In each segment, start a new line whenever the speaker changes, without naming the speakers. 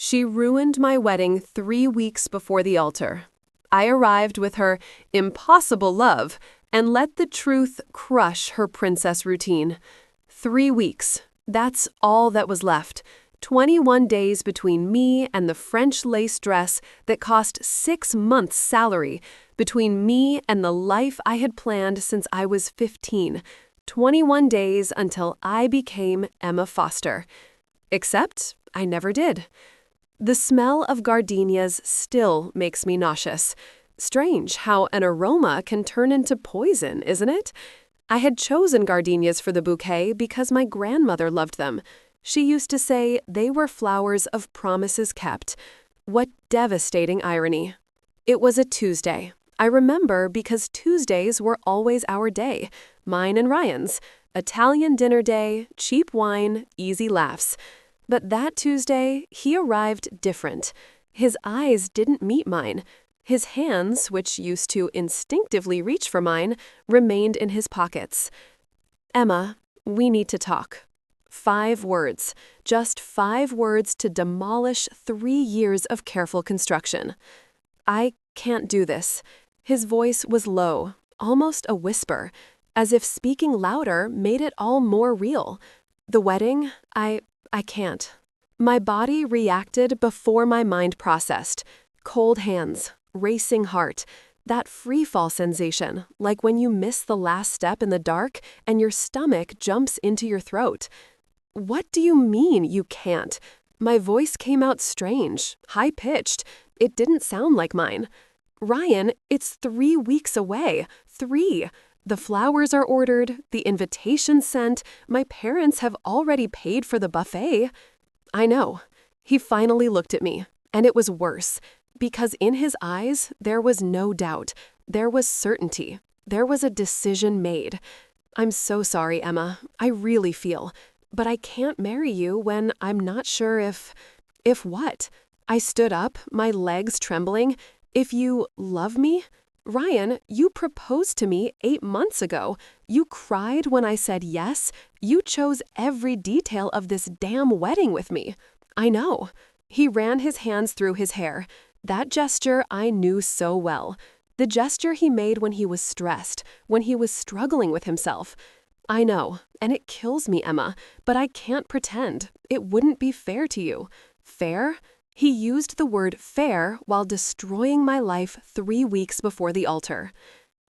She ruined my wedding 3 weeks before the altar. I arrived with her impossible love and let the truth crush her princess routine. 3 weeks. That's all that was left. 21 days between me and the French lace dress that cost 6 months' salary, between me and the life I had planned since I was 15. 21 days until I became Emma Foster. Except I never did. The smell of gardenias still makes me nauseous. Strange how an aroma can turn into poison, isn't it? I had chosen gardenias for the bouquet because my grandmother loved them. She used to say they were flowers of promises kept. What devastating irony. It was a Tuesday. I remember because Tuesdays were always our day, mine and Ryan's. Italian dinner day, cheap wine, easy laughs. But that Tuesday, he arrived different. His eyes didn't meet mine. His hands, which used to instinctively reach for mine, remained in his pockets. "Emma, we need to talk." 5 words. Just 5 words to demolish 3 years of careful construction. "I can't do this." His voice was low, almost a whisper, as if speaking louder made it all more real. "The wedding, I can't." My body reacted before my mind processed. Cold hands, racing heart, that free-fall sensation, like when you miss the last step in the dark and your stomach jumps into your throat. "What do you mean you can't?" My voice came out strange, high-pitched. It didn't sound like mine. "Ryan, it's 3 weeks away. 3. The flowers are ordered, the invitation's sent, my parents have already paid for the buffet." "I know." He finally looked at me, and it was worse, because in his eyes there was no doubt. There was certainty. There was a decision made. "I'm so sorry, Emma. I really feel. But I can't marry you when I'm not sure if..." "If what?" I stood up, my legs trembling. "If you love me? Ryan, you proposed to me 8 months ago. You cried when I said yes. You chose every detail of this damn wedding with me." "I know." He ran his hands through his hair. That gesture I knew so well. The gesture he made when he was stressed, when he was struggling with himself. "I know, and it kills me, Emma, but I can't pretend. It wouldn't be fair to you." Fair? He used the word fair while destroying my life 3 weeks before the altar.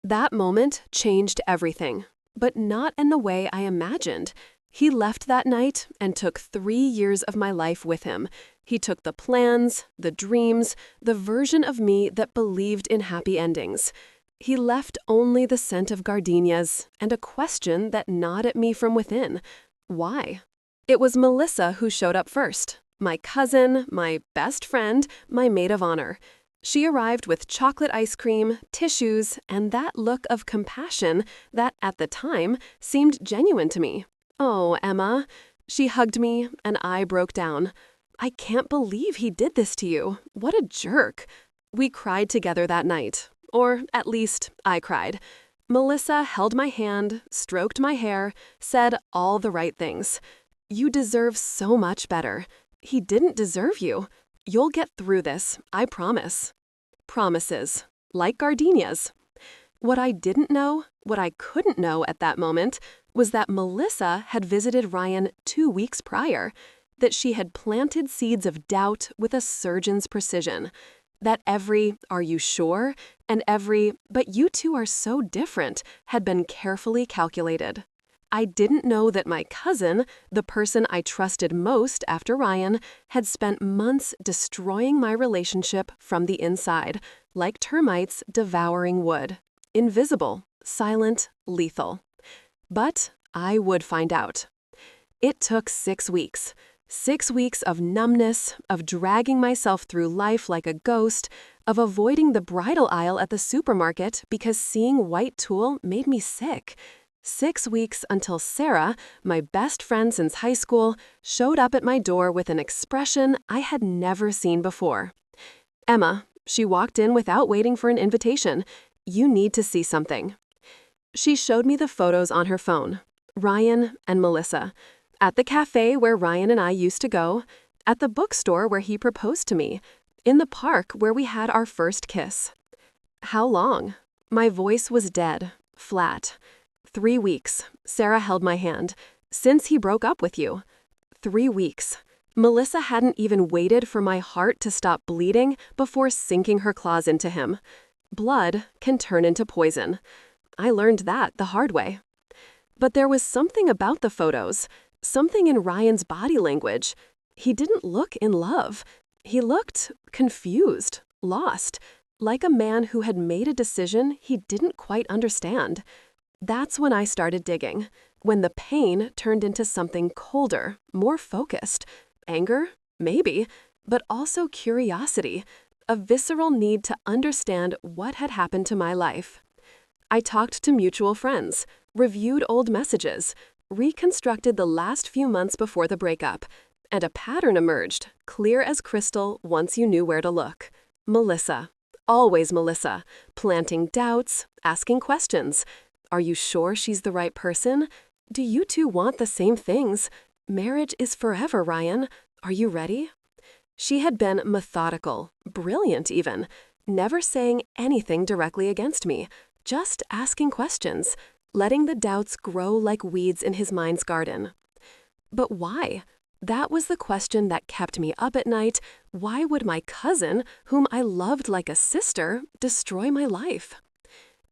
That moment changed everything, but not in the way I imagined. He left that night and took 3 years of my life with him. He took the plans, the dreams, the version of me that believed in happy endings. He left only the scent of gardenias and a question that gnawed at me from within. Why? It was Melissa who showed up first. My cousin, my best friend, my maid of honor. She arrived with chocolate ice cream, tissues, and that look of compassion that, at the time, seemed genuine to me. "Oh, Emma." She hugged me, and I broke down. "I can't believe he did this to you. What a jerk." We cried together that night. Or, at least, I cried. Melissa held my hand, stroked my hair, said all the right things. "You deserve so much better. He didn't deserve you. You'll get through this, I promise." Promises. Like gardenias. What I didn't know, what I couldn't know at that moment, was that Melissa had visited Ryan 2 weeks prior, that she had planted seeds of doubt with a surgeon's precision, that every "are you sure?" and every "but you two are so different" had been carefully calculated. I didn't know that my cousin, the person I trusted most after Ryan, had spent months destroying my relationship from the inside, like termites devouring wood. Invisible, silent, lethal. But I would find out. It took 6 weeks. 6 weeks of numbness, of dragging myself through life like a ghost, of avoiding the bridal aisle at the supermarket because seeing white tulle made me sick. 6 weeks until Sarah, my best friend since high school, showed up at my door with an expression I had never seen before. "Emma," she walked in without waiting for an invitation, "you need to see something." She showed me the photos on her phone. Ryan and Melissa. At the cafe where Ryan and I used to go. At the bookstore where he proposed to me. In the park where we had our first kiss. How long? My voice was dead, flat. 3 weeks. Sarah held my hand. Since he broke up with you. 3 weeks. Melissa hadn't even waited for my heart to stop bleeding before sinking her claws into him. Blood can turn into poison. I learned that the hard way. But there was something about the photos, something in Ryan's body language. He didn't look in love. He looked confused, lost, like a man who had made a decision he didn't quite understand. That's when I started digging, when the pain turned into something colder, more focused. Anger? Maybe, but also curiosity, a visceral need to understand what had happened to my life. I talked to mutual friends, reviewed old messages, reconstructed the last few months before the breakup, and a pattern emerged, clear as crystal once you knew where to look. Melissa. Always Melissa. Planting doubts, asking questions. Are you sure she's the right person? Do you two want the same things? Marriage is forever, Ryan. Are you ready? She had been methodical, brilliant even, never saying anything directly against me, just asking questions, letting the doubts grow like weeds in his mind's garden. But why? That was the question that kept me up at night. Why would my cousin, whom I loved like a sister, destroy my life?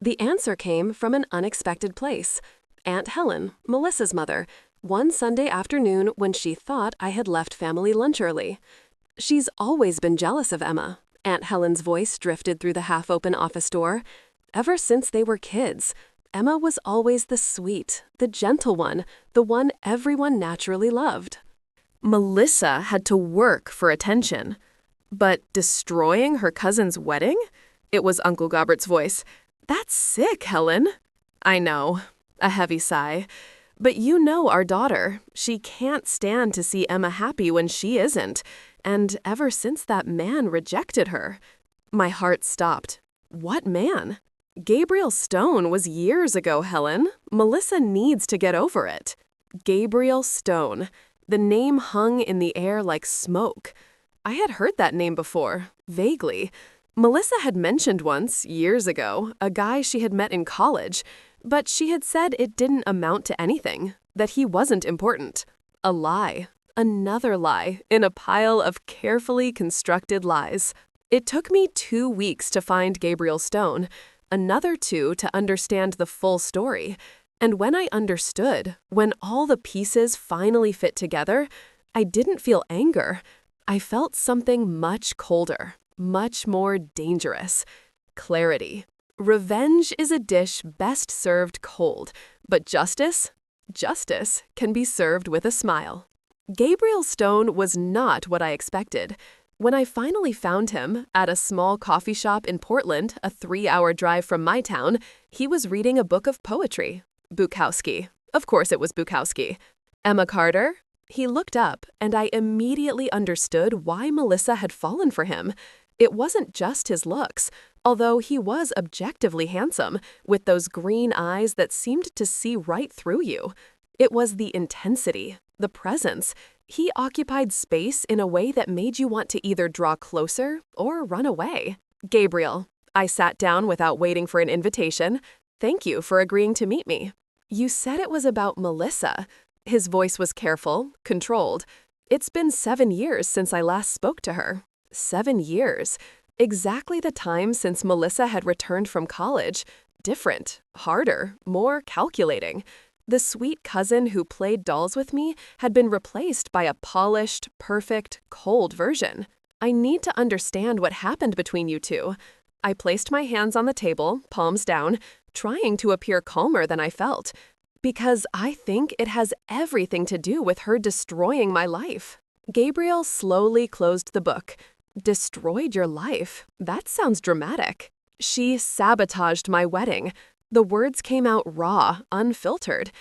The answer came from an unexpected place. Aunt Helen, Melissa's mother, one Sunday afternoon when she thought I had left family lunch early. She's always been jealous of Emma. Aunt Helen's voice drifted through the half-open office door. Ever since they were kids, Emma was always the sweet, the gentle one, the one everyone naturally loved. Melissa had to work for attention. But destroying her cousin's wedding? It was Uncle Gobbert's voice. That's sick, Helen. I know. A heavy sigh. But you know our daughter. She can't stand to see Emma happy when she isn't. And ever since that man rejected her. My heart stopped. What man? Gabriel Stone was years ago, Helen. Melissa needs to get over it. Gabriel Stone. The name hung in the air like smoke. I had heard that name before, vaguely. Melissa had mentioned once, years ago, a guy she had met in college, but she had said it didn't amount to anything, that he wasn't important. A lie. Another lie in a pile of carefully constructed lies. It took me 2 weeks to find Gabriel Stone, another 2 to understand the full story. And when I understood, when all the pieces finally fit together, I didn't feel anger. I felt something much colder, much more dangerous. Clarity. Revenge is a dish best served cold, but justice? Justice can be served with a smile. Gabriel Stone was not what I expected. When I finally found him, at a small coffee shop in Portland, a 3-hour drive from my town, he was reading a book of poetry. Bukowski. Of course it was Bukowski. Emma Carter? He looked up, and I immediately understood why Melissa had fallen for him. It wasn't just his looks, although he was objectively handsome, with those green eyes that seemed to see right through you. It was the intensity, the presence. He occupied space in a way that made you want to either draw closer or run away. Gabriel. I sat down without waiting for an invitation. Thank you for agreeing to meet me. You said it was about Melissa. His voice was careful, controlled. It's been 7 years since I last spoke to her. 7 years. Exactly the time since Melissa had returned from college. Different, harder, more calculating. The sweet cousin who played dolls with me had been replaced by a polished, perfect, cold version. I need to understand what happened between you two. I placed my hands on the table, palms down, trying to appear calmer than I felt, because I think it has everything to do with her destroying my life. Gabriel slowly closed the book. Destroyed your life? That sounds dramatic. She sabotaged my wedding. The words came out raw, unfiltered.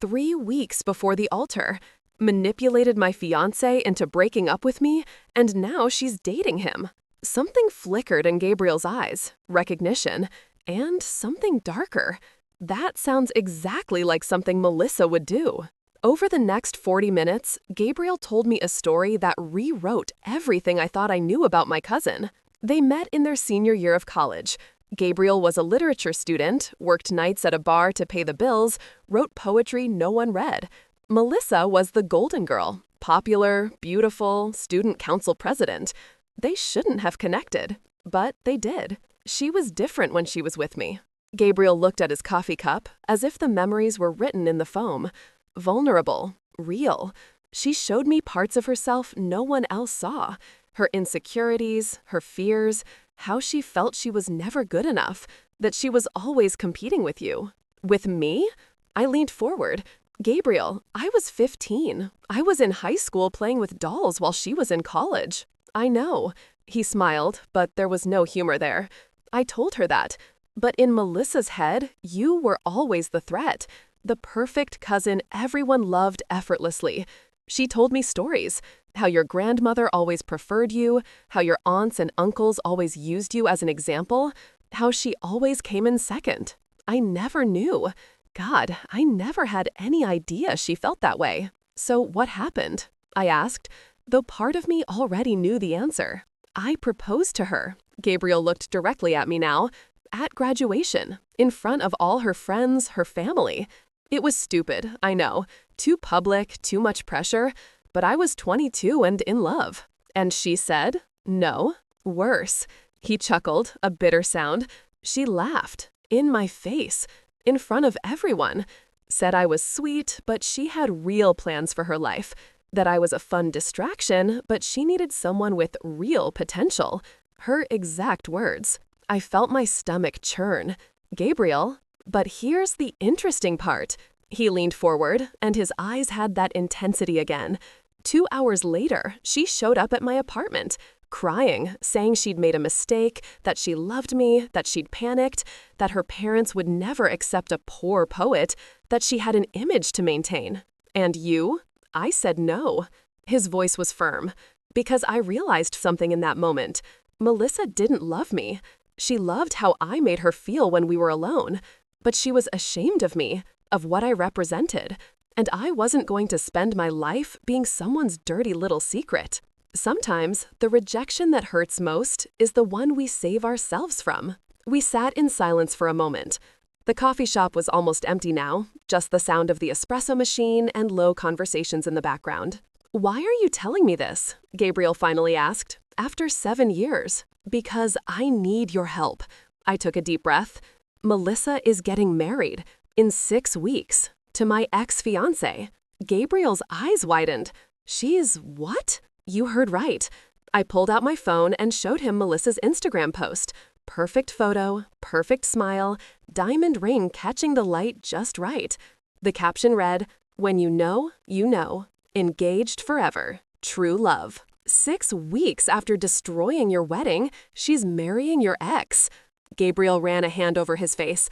3 weeks before the altar. Manipulated my fiancé into breaking up with me, and now she's dating him. Something flickered in Gabriel's eyes. Recognition. And something darker. That sounds exactly like something Melissa would do. Over the next 40 minutes, Gabriel told me a story that rewrote everything I thought I knew about my cousin. They met in their senior year of college. Gabriel was a literature student, worked nights at a bar to pay the bills, wrote poetry no one read. Melissa was the golden girl, popular, beautiful, student council president. They shouldn't have connected, but they did. She was different when she was with me. Gabriel looked at his coffee cup, as if the memories were written in the foam. Vulnerable, real. She showed me parts of herself no one else saw. Her insecurities, her fears, how she felt she was never good enough, that she was always competing with you. With me? I leaned forward. Gabriel, I was 15. I was in high school playing with dolls while she was in college. I know. He smiled, but there was no humor there. I told her that. But in Melissa's head, you were always the threat. The perfect cousin everyone loved effortlessly. She told me stories. How your grandmother always preferred you, how your aunts and uncles always used you as an example, how she always came in second. I never knew. God, I never had any idea she felt that way. So what happened? I asked, though part of me already knew the answer. I proposed to her. Gabriel looked directly at me now. At graduation, in front of all her friends, her family. It was stupid, I know. Too public, too much pressure. But I was 22 and in love. And she said, no, worse. He chuckled, a bitter sound. She laughed, in my face, in front of everyone. Said I was sweet, but she had real plans for her life. That I was a fun distraction, but she needed someone with real potential. Her exact words. I felt my stomach churn. Gabriel, but here's the interesting part. He leaned forward, and his eyes had that intensity again. 2 hours later, she showed up at my apartment, crying, saying she'd made a mistake, that she loved me, that she'd panicked, that her parents would never accept a poor poet, that she had an image to maintain. And you? I said no. His voice was firm, because I realized something in that moment. Melissa didn't love me. She loved how I made her feel when we were alone, but she was ashamed of me, of what I represented. And I wasn't going to spend my life being someone's dirty little secret. Sometimes, the rejection that hurts most is the one we save ourselves from. We sat in silence for a moment. The coffee shop was almost empty now, just the sound of the espresso machine and low conversations in the background. Why are you telling me this? Gabriel finally asked, after 7 years. Because I need your help. I took a deep breath. Melissa is getting married in 6 weeks. To my ex-fiancé. Gabriel's eyes widened. She's what? You heard right. I pulled out my phone and showed him Melissa's Instagram post. Perfect photo, perfect smile, diamond ring catching the light just right. The caption read, "When you know, engaged forever, true love." 6 weeks after destroying your wedding, she's marrying your ex. Gabriel ran a hand over his face.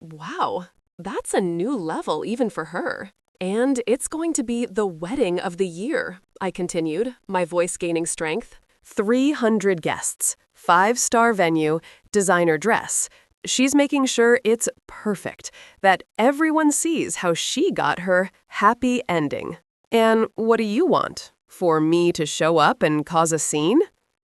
Wow. That's a new level even for her. And it's going to be the wedding of the year, I continued, my voice gaining strength. 300 guests, 5-star venue, designer dress. She's making sure it's perfect, that everyone sees how she got her happy ending. And what do you want? For me to show up and cause a scene?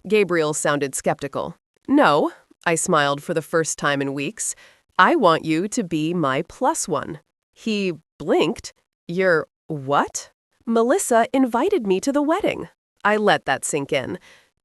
Gabriel sounded skeptical. No, I smiled for the first time in weeks. I want you to be my plus one. He blinked. You're what? Melissa invited me to the wedding. I let that sink in.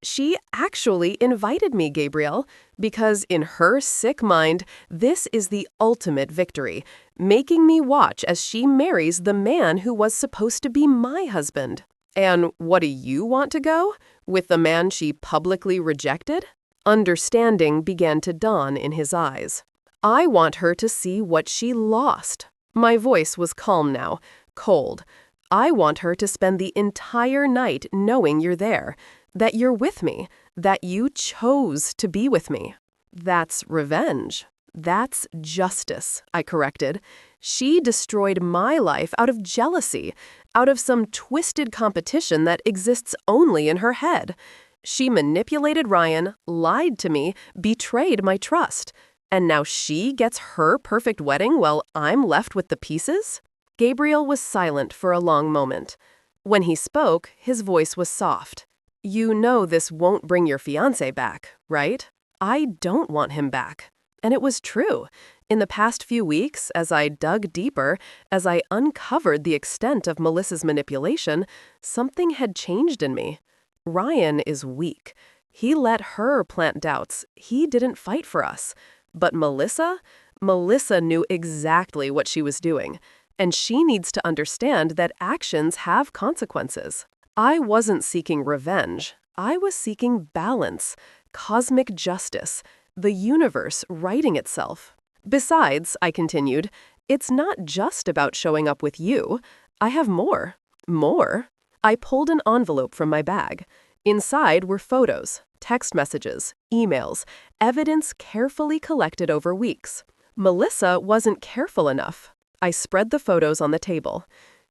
She actually invited me, Gabriel, because in her sick mind, this is the ultimate victory, making me watch as she marries the man who was supposed to be my husband. And what do you want to go? With the man she publicly rejected? Understanding began to dawn in his eyes. I want her to see what she lost. My voice was calm now, cold. I want her to spend the entire night knowing you're there, that you're with me, that you chose to be with me. That's revenge. That's justice, I corrected. She destroyed my life out of jealousy, out of some twisted competition that exists only in her head. She manipulated Ryan, lied to me, betrayed my trust. And now she gets her perfect wedding while I'm left with the pieces? Gabriel was silent for a long moment. When he spoke, his voice was soft. You know this won't bring your fiancé back, right? I don't want him back. And it was true. In the past few weeks, as I dug deeper, as I uncovered the extent of Melissa's manipulation, something had changed in me. Ryan is weak. He let her plant doubts. He didn't fight for us. But Melissa? Melissa knew exactly what she was doing. And she needs to understand that actions have consequences. I wasn't seeking revenge. I was seeking balance, cosmic justice, the universe righting itself. Besides, I continued, it's not just about showing up with you. I have more. More? I pulled an envelope from my bag. Inside were photos, text messages, emails, evidence carefully collected over weeks. Melissa wasn't careful enough. I spread the photos on the table.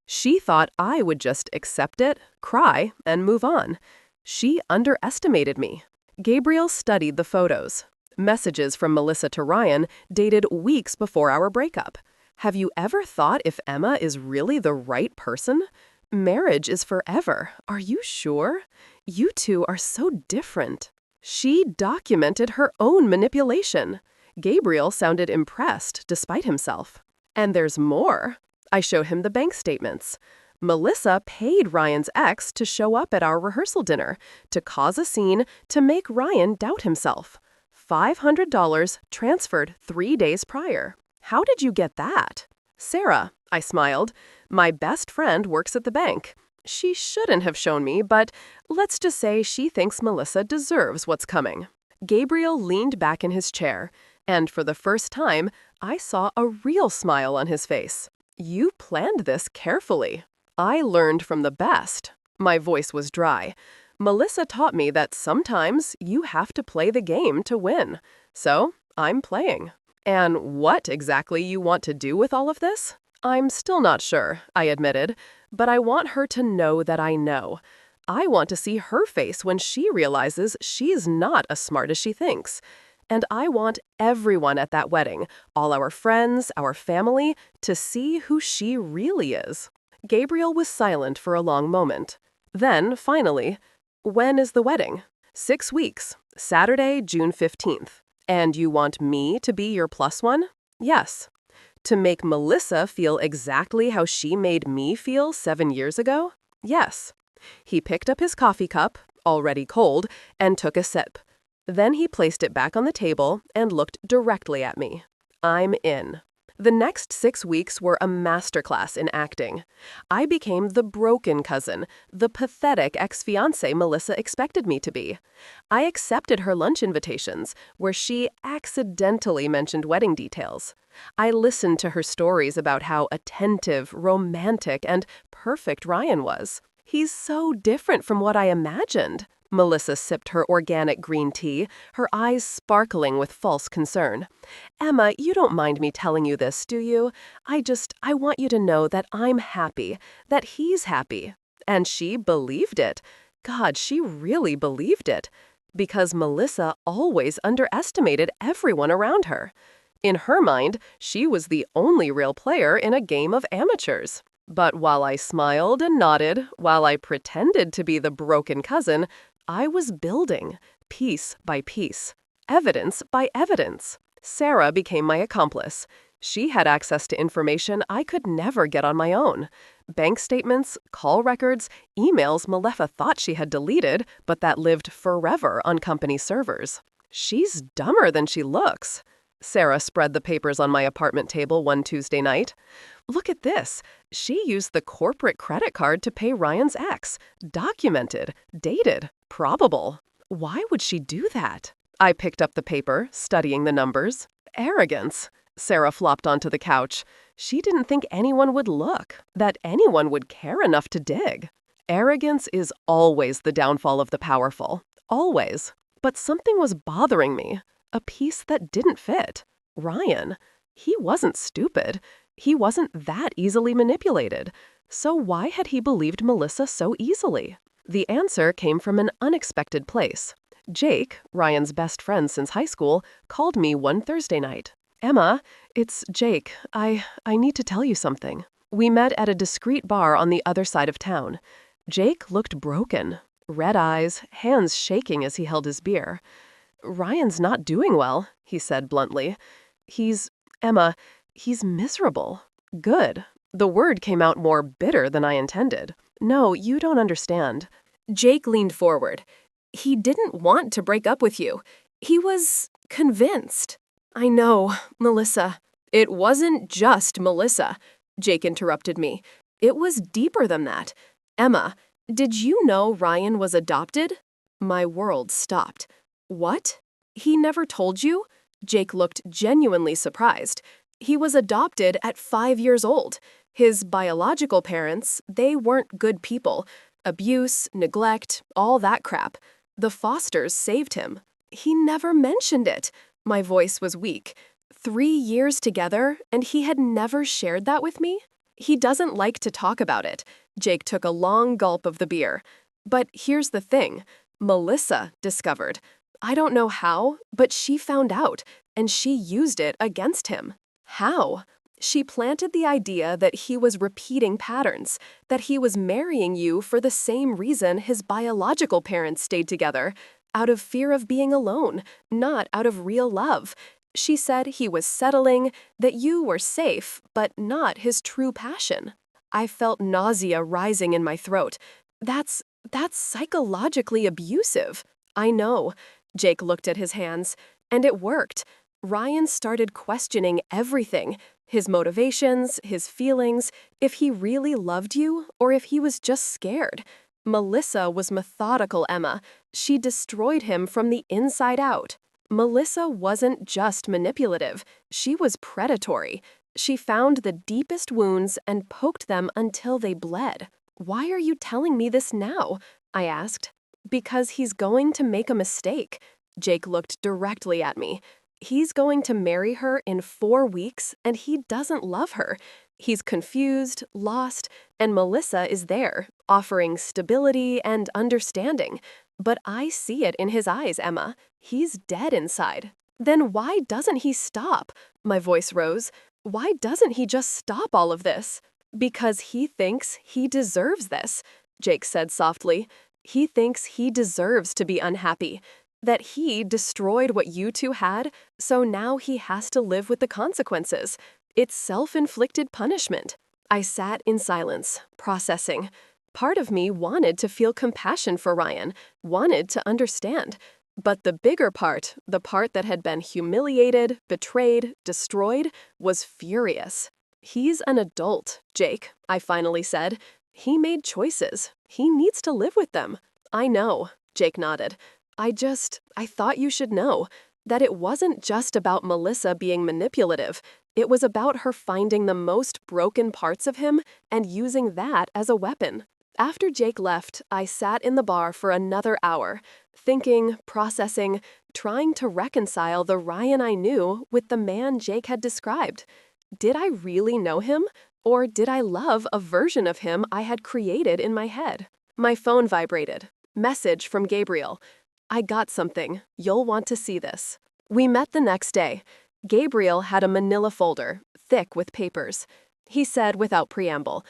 She thought I would just accept it, cry, and move on. She underestimated me. Gabriel studied the photos. Messages from Melissa to Ryan dated weeks before our breakup. Have you ever thought if Emma is really the right person? Marriage is forever. Are you sure? You two are so different. She documented her own manipulation. Gabriel sounded impressed despite himself. And there's more. I showed him the bank statements. Melissa paid Ryan's ex to show up at our rehearsal dinner, to cause a scene, to make Ryan doubt himself. $500 transferred 3 days prior. How did you get that? Sarah, I smiled. My best friend works at the bank. She shouldn't have shown me, but let's just say she thinks Melissa deserves what's coming. Gabriel leaned back in his chair, and for the first time, I saw a real smile on his face. You planned this carefully. I learned from the best. My voice was dry. Melissa taught me that sometimes you have to play the game to win. So, I'm playing. And what exactly you want to do with all of this? I'm still not sure, I admitted, but I want her to know that I know. I want to see her face when she realizes she's not as smart as she thinks. And I want everyone at that wedding, all our friends, our family, to see who she really is. Gabriel was silent for a long moment. Then, finally, when is the wedding? 6 weeks, Saturday, June 15th. And you want me to be your plus one? Yes. To make Melissa feel exactly how she made me feel 7 years ago? Yes. He picked up his coffee cup, already cold, and took a sip. Then he placed it back on the table and looked directly at me. I'm in. The next 6 weeks were a masterclass in acting. I became the broken cousin, the pathetic ex-fiancé Melissa expected me to be. I accepted her lunch invitations, where she accidentally mentioned wedding details. I listened to her stories about how attentive, romantic, and perfect Ryan was. He's so different from what I imagined. Melissa sipped her organic green tea, her eyes sparkling with false concern. Emma, you don't mind me telling you this, do you? I want you to know that I'm happy, that he's happy. And she believed it. God, she really believed it. Because Melissa always underestimated everyone around her. In her mind, she was the only real player in a game of amateurs. But while I smiled and nodded, while I pretended to be the broken cousin, I was building, piece by piece, evidence by evidence. Sarah became my accomplice. She had access to information I could never get on my own. Bank statements, call records, emails Malefa thought she had deleted, but that lived forever on company servers. She's dumber than she looks. Sarah spread the papers on my apartment table one Tuesday night. Look at this. She used the corporate credit card to pay Ryan's ex. Documented, dated, probable. Why would she do that? I picked up the paper, studying the numbers. Arrogance. Sarah flopped onto the couch. She didn't think anyone would look, that anyone would care enough to dig. Arrogance is always the downfall of the powerful. Always. But something was bothering me. A piece that didn't fit. Ryan. He wasn't stupid. He wasn't that easily manipulated. So why had he believed Melissa so easily? The answer came from an unexpected place. Jake, Ryan's best friend since high school, called me one Thursday night. Emma, it's Jake. I need to tell you something. We met at a discreet bar on the other side of town. Jake looked broken. Red eyes, hands shaking as he held his beer. "Ryan's not doing well," he said bluntly. Emma, he's miserable." "Good." The word came out more bitter than I intended. "No, you don't understand." Jake leaned forward. "He didn't want to break up with you. He was convinced." "I know, Melissa." "It wasn't just Melissa," Jake interrupted me. "It was deeper than that. Emma, did you know Ryan was adopted?" My world stopped. "What? He never told you?" Jake looked genuinely surprised. "He was adopted at 5 years old. His biological parents, they weren't good people. Abuse, neglect, all that crap. The fosters saved him." "He never mentioned it." My voice was weak. 3 years together, and he had never shared that with me? "He doesn't like to talk about it." Jake took a long gulp of the beer. "But here's the thing. Melissa discovered. I don't know how, but she found out, and she used it against him." "How?" "She planted the idea that he was repeating patterns, that he was marrying you for the same reason his biological parents stayed together, out of fear of being alone, not out of real love. She said he was settling, that you were safe, but not his true passion." I felt nausea rising in my throat. That's psychologically abusive." "I know." Jake looked at his hands. "And it worked. Ryan started questioning everything. His motivations, his feelings, if he really loved you, or if he was just scared. Melissa was methodical, Emma. She destroyed him from the inside out." Melissa wasn't just manipulative. She was predatory. She found the deepest wounds and poked them until they bled. "Why are you telling me this now?" I asked. "Because he's going to make a mistake." Jake looked directly at me. "He's going to marry her in 4 weeks, and he doesn't love her. He's confused, lost, and Melissa is there, offering stability and understanding. But I see it in his eyes, Emma. He's dead inside." "Then why doesn't he stop?" My voice rose. "Why doesn't he just stop all of this?" "Because he thinks he deserves this," Jake said softly. "He thinks he deserves to be unhappy. That he destroyed what you two had, so now he has to live with the consequences. It's self-inflicted punishment." I sat in silence, processing. Part of me wanted to feel compassion for Ryan, wanted to understand. But the bigger part, the part that had been humiliated, betrayed, destroyed, was furious. "He's an adult, Jake," I finally said. "He made choices. He needs to live with them." "I know," Jake nodded. I thought you should know that it wasn't just about Melissa being manipulative. It was about her finding the most broken parts of him and using that as a weapon." After Jake left, I sat in the bar for another hour, thinking, processing, trying to reconcile the Ryan I knew with the man Jake had described. Did I really know him, or did I love a version of him I had created in my head? My phone vibrated. Message from Gabriel. "I got something. You'll want to see this." We met the next day. Gabriel had a manila folder, thick with papers. He said without preamble,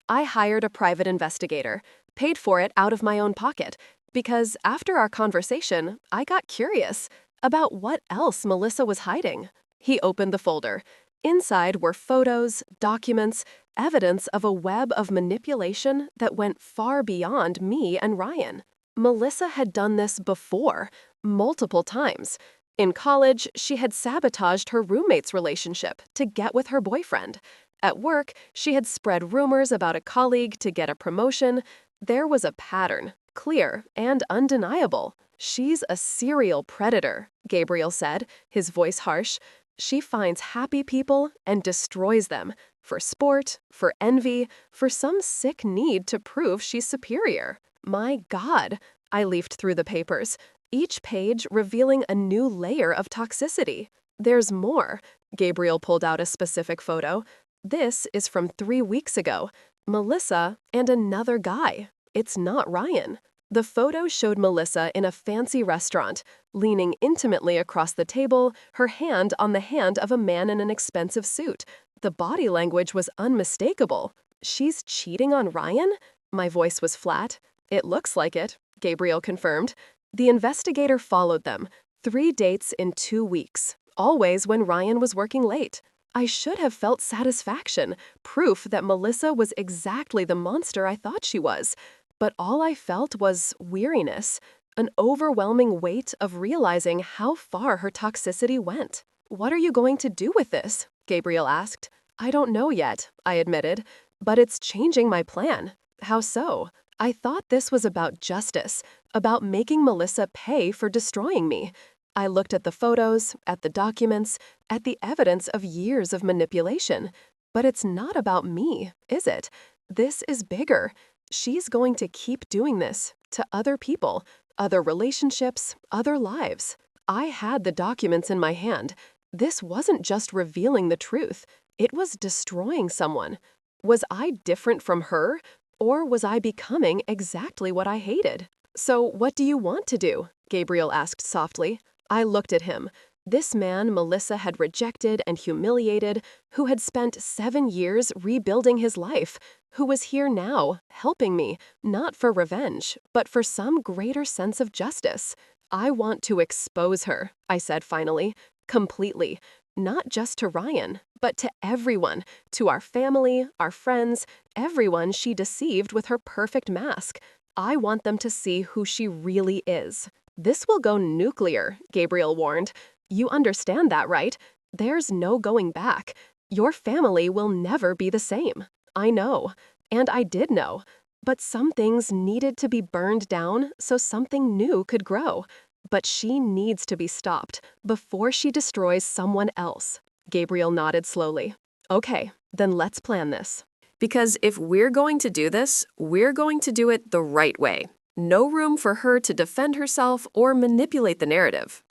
"I hired a private investigator, paid for it out of my own pocket, because after our conversation, I got curious about what else Melissa was hiding." He opened the folder. Inside were photos, documents, evidence of a web of manipulation that went far beyond me and Ryan. Melissa had done this before, multiple times. In college, she had sabotaged her roommate's relationship to get with her boyfriend. At work, she had spread rumors about a colleague to get a promotion. There was a pattern, clear and undeniable. "She's a serial predator," Gabriel said, his voice harsh. "She finds happy people and destroys them, for sport, for envy, for some sick need to prove she's superior." My God, I leafed through the papers, each page revealing a new layer of toxicity. "There's more." Gabriel pulled out a specific photo. "This is from 3 weeks ago. Melissa and another guy. It's not Ryan." The photo showed Melissa in a fancy restaurant, leaning intimately across the table, her hand on the hand of a man in an expensive suit. The body language was unmistakable. She's cheating on Ryan? My voice was flat. It looks like it, Gabriel confirmed. The investigator followed them. 3 dates in 2 weeks, always when Ryan was working late. I should have felt satisfaction, proof that Melissa was exactly the monster I thought she was. But all I felt was weariness, an overwhelming weight of realizing how far her toxicity went. "What are you going to do with this?" Gabriel asked. "I don't know yet," I admitted, "but it's changing my plan." "How so?" "I thought this was about justice, about making Melissa pay for destroying me." I looked at the photos, at the documents, at the evidence of years of manipulation. But it's not about me, is it? This is bigger. She's going to keep doing this to other people, other relationships, other lives. I had the documents in my hand. This wasn't just revealing the truth. It was destroying someone. Was I different from her? Or was I becoming exactly what I hated? "So what do you want to do?" Gabriel asked softly. I looked at him. This man Melissa had rejected and humiliated, who had spent 7 years rebuilding his life, who was here now, helping me, not for revenge, but for some greater sense of justice. "I want to expose her," I said finally, completely. Not just to Ryan, but to everyone, to our family, our friends, everyone she deceived with her perfect mask. I want them to see who she really is. "This will go nuclear," Gabriel warned. "You understand that, right? There's no going back. Your family will never be the same." I know. And I did know. But some things needed to be burned down so something new could grow. But she needs to be stopped before she destroys someone else. Gabriel nodded slowly. "Okay, then let's plan this. Because if we're going to do this, we're going to do it the right way. No room for her to defend herself or manipulate the narrative."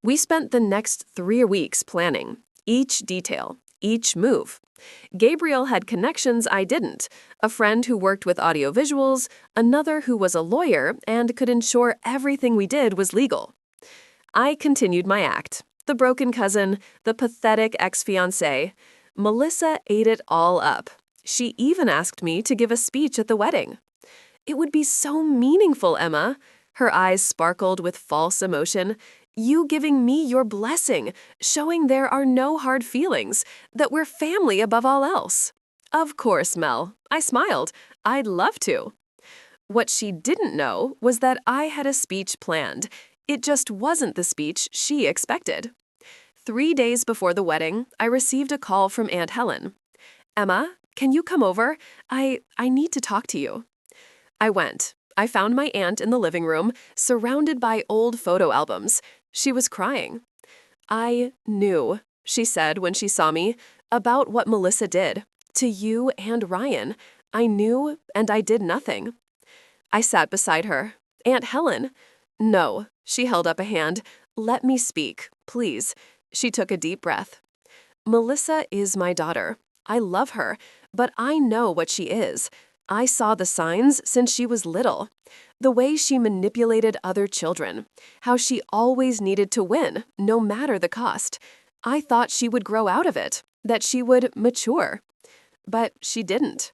We spent the next 3 weeks planning, each detail, each move. Gabriel had connections I didn't, a friend who worked with audiovisuals, another who was a lawyer and could ensure everything we did was legal. I continued my act. The broken cousin, the pathetic ex-fiancé. Melissa ate it all up. She even asked me to give a speech at the wedding. "It would be so meaningful, Emma." Her eyes sparkled with false emotion. "You giving me your blessing, showing there are no hard feelings, that we're family above all else." "Of course, Mel." I smiled. "I'd love to." What she didn't know was that I had a speech planned. It just wasn't the speech she expected. 3 days before the wedding, I received a call from Aunt Helen. "Emma, can you come over? I need to talk to you." I went. I found my aunt in the living room, surrounded by old photo albums. She was crying. "I knew," she said when she saw me, "about what Melissa did. To you and Ryan. I knew, and I did nothing." I sat beside her. "Aunt Helen." "No." She held up a hand. "Let me speak, please." She took a deep breath. "Melissa is my daughter. I love her, but I know what she is. I saw the signs since she was little. The way she manipulated other children. How she always needed to win, no matter the cost. I thought she would grow out of it, that she would mature. But she didn't."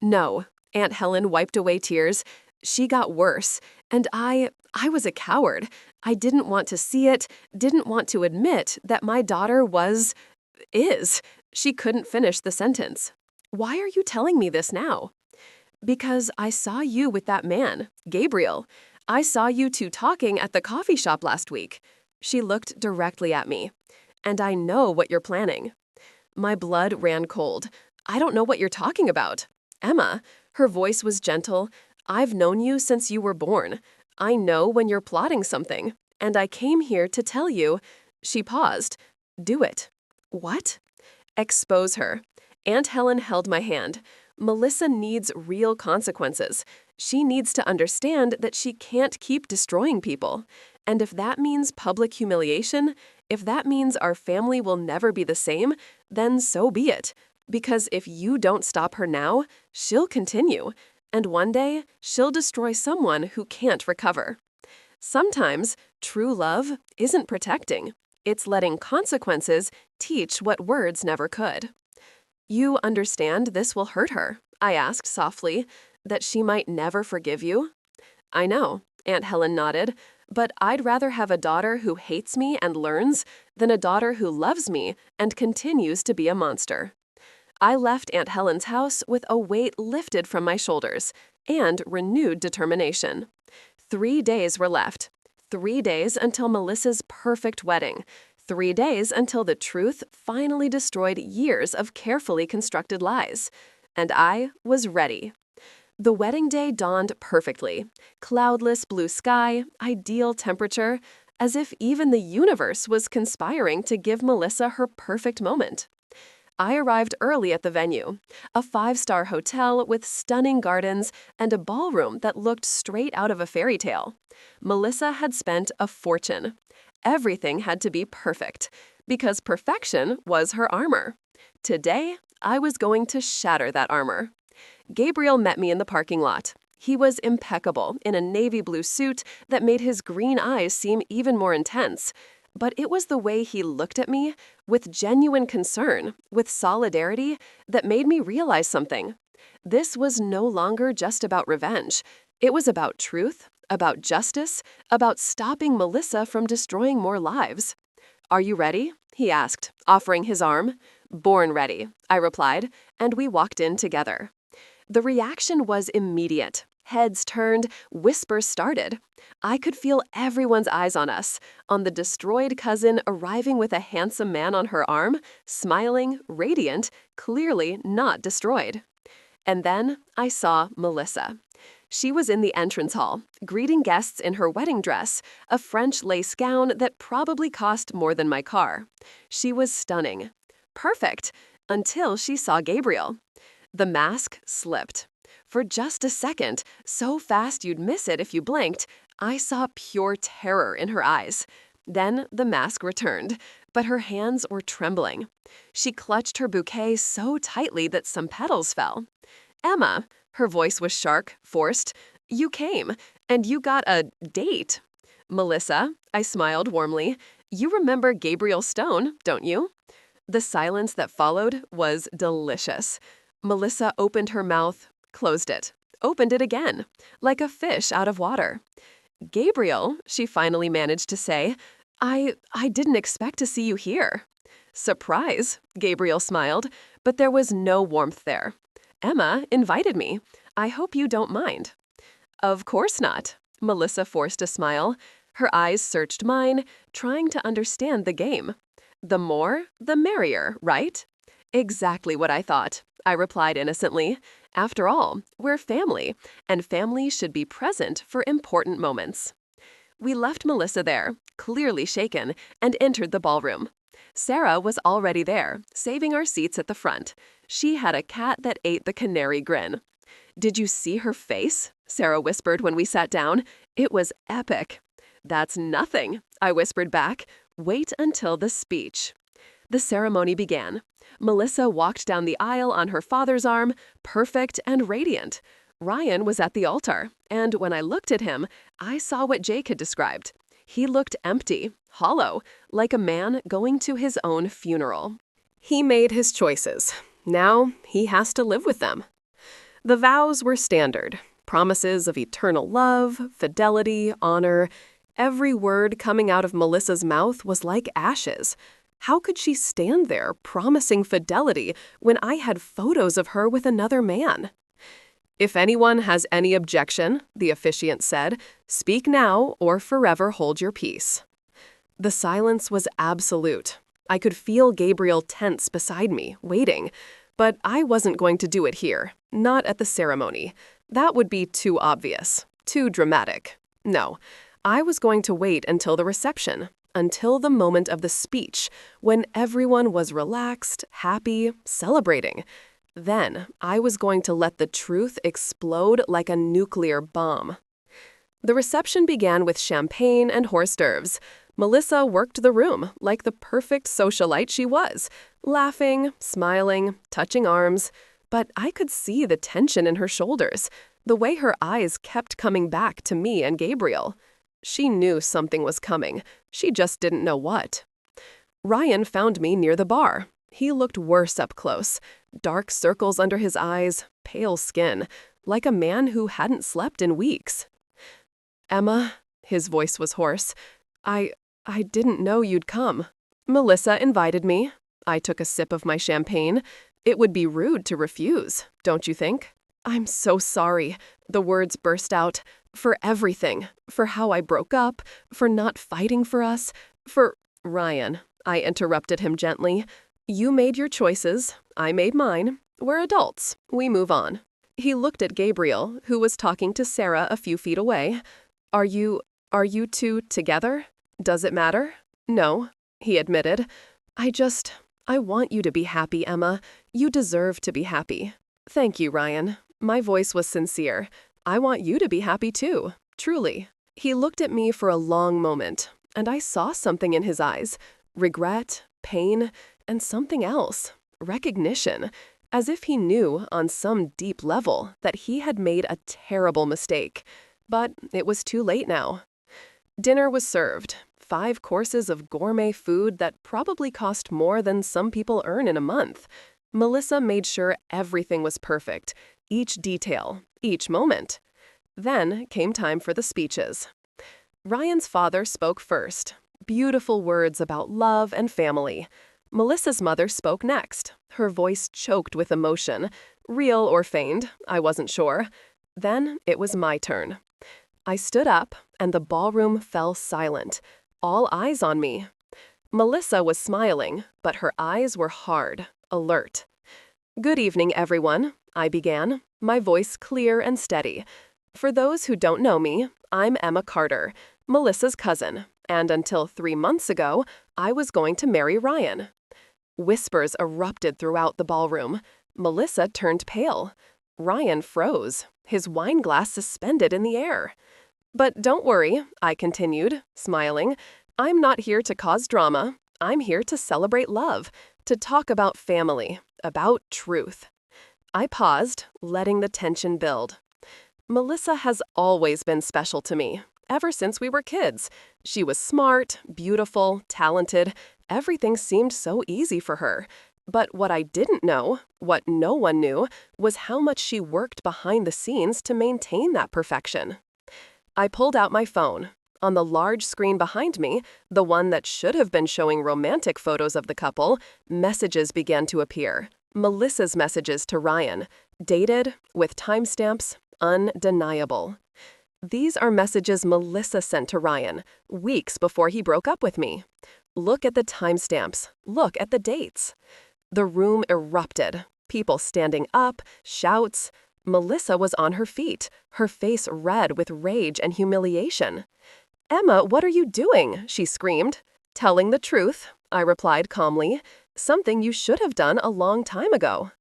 "No." Aunt Helen wiped away tears. "She got worse, and I was a coward. I didn't want to see it, didn't want to admit that my daughter is." She couldn't finish the sentence. "Why are you telling me this now?" "Because I saw you with that man, Gabriel. I saw you two talking at the coffee shop last week." She looked directly at me. "And I know what you're planning." My blood ran cold. "I don't know what you're talking about." "Emma," her voice was gentle, "I've known you since you were born. I know when you're plotting something, and I came here to tell you." She paused. "Do it." "What?" "Expose her." Aunt Helen held my hand. "Melissa needs real consequences. She needs to understand that she can't keep destroying people. And if that means public humiliation, if that means our family will never be the same, then so be it. Because if you don't stop her now, she'll continue. And one day, she'll destroy someone who can't recover." Sometimes, true love isn't protecting. It's letting consequences teach what words never could. You understand this will hurt her, I asked softly, that she might never forgive you? I know, Aunt Helen nodded, but I'd rather have a daughter who hates me and learns than a daughter who loves me and continues to be a monster. I left Aunt Helen's house with a weight lifted from my shoulders and renewed determination. 3 days were left. 3 days until Melissa's perfect wedding. 3 days until the truth finally destroyed years of carefully constructed lies. And I was ready. The wedding day dawned perfectly. Cloudless blue sky, ideal temperature, as if even the universe was conspiring to give Melissa her perfect moment. I arrived early at the venue, a 5-star hotel with stunning gardens and a ballroom that looked straight out of a fairy tale. Melissa had spent a fortune. Everything had to be perfect, because perfection was her armor. Today, I was going to shatter that armor. Gabriel met me in the parking lot. He was impeccable in a navy blue suit that made his green eyes seem even more intense. But it was the way he looked at me, with genuine concern, with solidarity, that made me realize something. This was no longer just about revenge. It was about truth, about justice, about stopping Melissa from destroying more lives. "Are you ready?" he asked, offering his arm. "Born ready," I replied, and we walked in together. The reaction was immediate. Heads turned, whispers started. I could feel everyone's eyes on us, on the destroyed cousin arriving with a handsome man on her arm, smiling, radiant, clearly not destroyed. And then I saw Melissa. She was in the entrance hall, greeting guests in her wedding dress, a French lace gown that probably cost more than my car. She was stunning. Perfect, until she saw Gabriel. The mask slipped. For just a second, so fast you'd miss it if you blinked, I saw pure terror in her eyes. Then the mask returned, but her hands were trembling. She clutched her bouquet so tightly that some petals fell. "Emma," her voice was sharp, forced, "you came, and you got a date." "Melissa," I smiled warmly, "you remember Gabriel Stone, don't you?" The silence that followed was delicious. Melissa opened her mouth, closed it, opened it again, like a fish out of water. "Gabriel," she finally managed to say, I didn't expect to see you here." "Surprise," Gabriel smiled, but there was no warmth there. "Emma invited me. I hope you don't mind." "Of course not." Melissa forced a smile. Her eyes searched mine, trying to understand the game. "The more, the merrier, right?" "Exactly what I thought," I replied innocently. "After all, we're family, and family should be present for important moments." We left Melissa there, clearly shaken, and entered the ballroom. Sarah was already there, saving our seats at the front. She had a cat that ate the canary grin. "Did you see her face?" Sarah whispered when we sat down. "It was epic." "That's nothing," I whispered back. "Wait until the speech." The ceremony began. Melissa walked down the aisle on her father's arm, perfect and radiant. Ryan was at the altar, and when I looked at him, I saw what Jake had described. He looked empty, hollow, like a man going to his own funeral. He made his choices. Now he has to live with them. The vows were standard. Promises of eternal love, fidelity, honor. Every word coming out of Melissa's mouth was like ashes. How could she stand there promising fidelity when I had photos of her with another man? "If anyone has any objection," the officiant said, "speak now or forever hold your peace." The silence was absolute. I could feel Gabriel tense beside me, waiting. But I wasn't going to do it here, not at the ceremony. That would be too obvious, too dramatic. No, I was going to wait until the reception, until the moment of the speech, when everyone was relaxed, happy, celebrating. Then I was going to let the truth explode like a nuclear bomb. The reception began with champagne and hors d'oeuvres. Melissa worked the room like the perfect socialite she was, laughing, smiling, touching arms. But I could see the tension in her shoulders, the way her eyes kept coming back to me and Gabriel. She knew something was coming. She just didn't know what. Ryan found me near the bar. He looked worse up close. dark circles under his eyes, pale skin, like a man who hadn't slept in weeks. "Emma," his voice was hoarse, I didn't know you'd come. Melissa invited me. I took a sip of my champagne. It would be rude to refuse, don't you think? I'm so sorry, the words burst out, for everything, for how I broke up, for not fighting for us, for… Ryan, I interrupted him gently. You made your choices, I made mine. We're adults, we move on. He looked at Gabriel, who was talking to Sarah a few feet away. Are you two together? Does it matter? No, he admitted. I want you to be happy, Emma. You deserve to be happy. Thank you, Ryan. My voice was sincere. I want you to be happy too, truly. He looked at me for a long moment, and I saw something in his eyes. Regret, pain, and something else. Recognition. As if he knew, on some deep level, that he had made a terrible mistake. But it was too late now. Dinner was served. 5 courses of gourmet food that probably cost more than some people earn in a month. Melissa made sure everything was perfect, each detail, each moment. Then came time for the speeches. Ryan's father spoke first. Beautiful words about love and family. Melissa's mother spoke next. Her voice choked with emotion. Real or feigned, I wasn't sure. Then it was my turn. I stood up, and the ballroom fell silent. All eyes on me. Melissa was smiling, but her eyes were hard, alert. Good evening, everyone, I began, my voice clear and steady. For those who don't know me, I'm Emma Carter, Melissa's cousin, and until 3 months ago, I was going to marry Ryan. Whispers erupted throughout the ballroom. Melissa turned pale. Ryan froze, his wine glass suspended in the air. But don't worry, I continued, smiling. I'm not here to cause drama. I'm here to celebrate love, to talk about family, about truth. I paused, letting the tension build. Melissa has always been special to me, ever since we were kids. She was smart, beautiful, talented. Everything seemed so easy for her. But what I didn't know, what no one knew, was how much she worked behind the scenes to maintain that perfection. I pulled out my phone. On the large screen behind me, the one that should have been showing romantic photos of the couple, messages began to appear. Melissa's messages to Ryan, dated, with timestamps, undeniable. These are messages Melissa sent to Ryan, weeks before he broke up with me. Look at the timestamps. Look at the dates. The room erupted. People standing up, shouts. Melissa was on her feet, her face red with rage and humiliation. "Emma, what are you doing?" she screamed. "Telling the truth," I replied calmly. "Something you should have done a long time ago."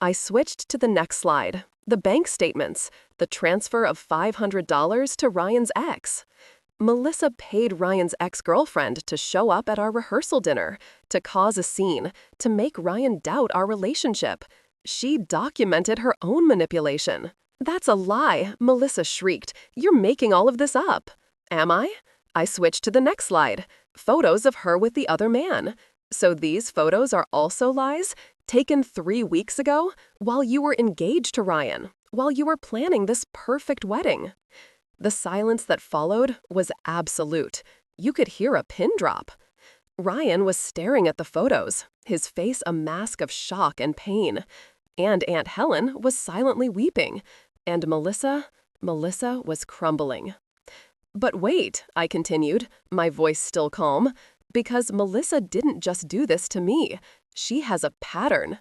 I switched to the next slide. The bank statements, the transfer of $500 to Ryan's ex. Melissa paid Ryan's ex-girlfriend to show up at our rehearsal dinner, to cause a scene, to make Ryan doubt our relationship. She documented her own manipulation. "That's a lie," Melissa shrieked. "You're making all of this up." Am I? I switched to the next slide. Photos of her with the other man. So these photos are also lies? Taken 3 weeks ago? While you were engaged to Ryan? While you were planning this perfect wedding? The silence that followed was absolute. You could hear a pin drop. Ryan was staring at the photos, his face a mask of shock and pain. And Aunt Helen was silently weeping. And Melissa was crumbling. But wait, I continued, my voice still calm, because Melissa didn't just do this to me. She has a pattern.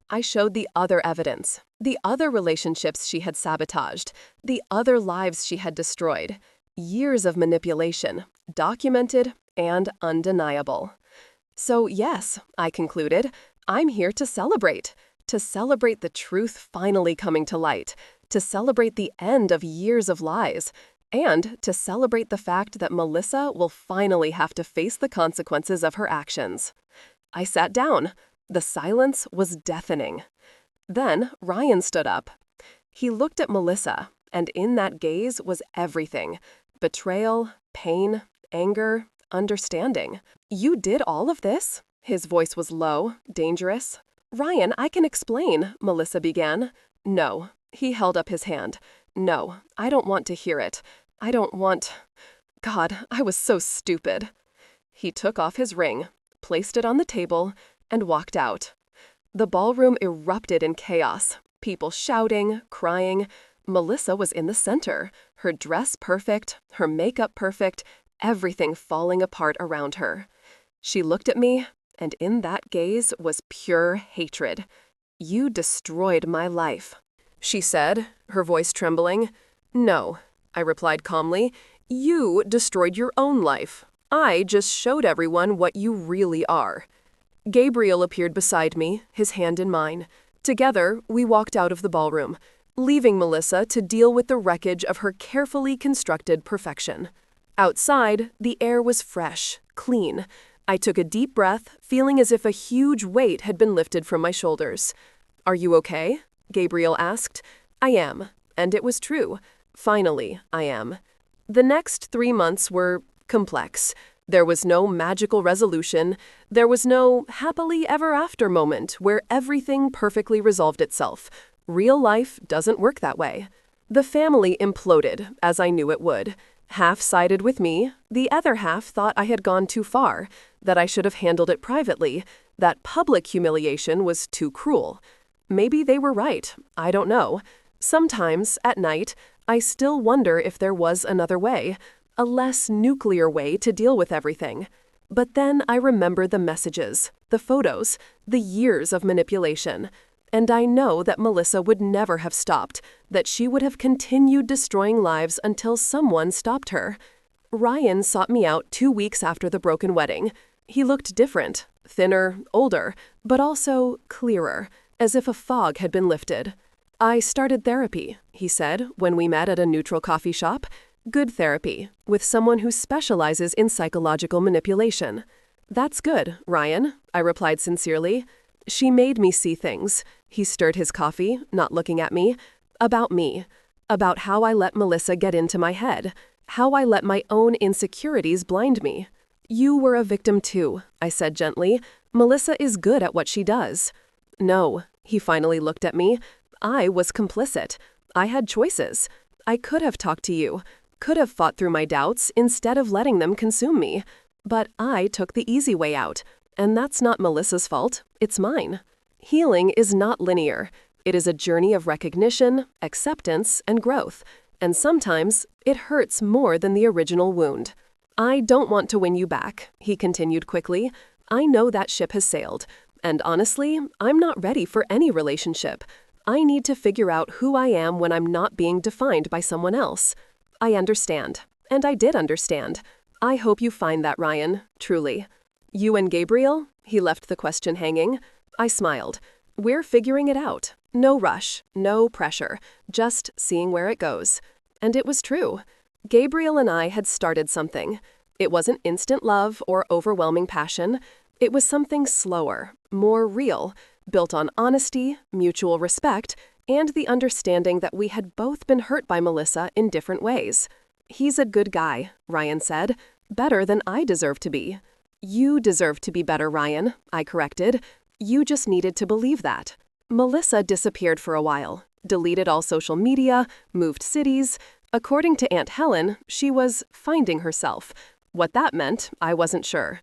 I showed the other evidence, the other relationships she had sabotaged, the other lives she had destroyed. Years of manipulation, documented and undeniable. So yes, I concluded, I'm here to celebrate the truth finally coming to light, to celebrate the end of years of lies, and to celebrate the fact that Melissa will finally have to face the consequences of her actions. I sat down. The silence was deafening. Then Ryan stood up. He looked at Melissa, and in that gaze was everything: betrayal, pain, anger, understanding. "You did all of this?" His voice was low, dangerous. Ryan, I can explain, Melissa began. No. He held up his hand. No, I don't want to hear it. I don't want... God, I was so stupid. He took off his ring, placed it on the table, and walked out. The ballroom erupted in chaos. People shouting, crying. Melissa was in the center, her dress perfect, her makeup perfect, everything falling apart around her. She looked at me, and in that gaze was pure hatred. "You destroyed my life," she said, her voice trembling. "No," I replied calmly. "You destroyed your own life. I just showed everyone what you really are." Gabriel appeared beside me, his hand in mine. Together, we walked out of the ballroom, leaving Melissa to deal with the wreckage of her carefully constructed perfection. Outside, the air was fresh, clean. I took a deep breath, feeling as if a huge weight had been lifted from my shoulders. "Are you okay?" Gabriel asked. "I am," and it was true. Finally, I am. The next 3 months were complex. There was no magical resolution. There was no happily ever after moment where everything perfectly resolved itself. Real life doesn't work that way. The family imploded, as I knew it would. Half sided with me, the other half thought I had gone too far, that I should have handled it privately, that public humiliation was too cruel. Maybe they were right, I don't know. Sometimes, at night, I still wonder if there was another way, a less nuclear way to deal with everything. But then I remember the messages, the photos, the years of manipulation. And I know that Melissa would never have stopped, that she would have continued destroying lives until someone stopped her. Ryan sought me out 2 weeks after the broken wedding. He looked different, thinner, older, but also clearer, as if a fog had been lifted. "I started therapy," he said when we met at a neutral coffee shop. "Good therapy, with someone who specializes in psychological manipulation." "That's good, Ryan," I replied sincerely. "She made me see things." He stirred his coffee, not looking at me. "About me. About how I let Melissa get into my head. How I let my own insecurities blind me." "You were a victim too," I said gently. "Melissa is good at what she does." "No," he finally looked at me. "I was complicit. I had choices. I could have talked to you, could have fought through my doubts instead of letting them consume me. But I took the easy way out. And that's not Melissa's fault, it's mine." Healing is not linear. It is a journey of recognition, acceptance, and growth. And sometimes it hurts more than the original wound. "I don't want to win you back," he continued quickly. "I know that ship has sailed. And honestly, I'm not ready for any relationship. I need to figure out who I am when I'm not being defined by someone else." I understand. And I did understand. I hope you find that, Ryan, truly. "You and Gabriel?" He left the question hanging. I smiled. "We're figuring it out. No rush, no pressure, just seeing where it goes." And it was true. Gabriel and I had started something. It wasn't instant love or overwhelming passion. It was something slower, more real, built on honesty, mutual respect, and the understanding that we had both been hurt by Melissa in different ways. "He's a good guy," Ryan said. "Better than I deserve to be." "You deserve to be better, Ryan," I corrected. "You just needed to believe that." Melissa disappeared for a while, deleted all social media, moved cities. According to Aunt Helen, she was finding herself. What that meant, I wasn't sure.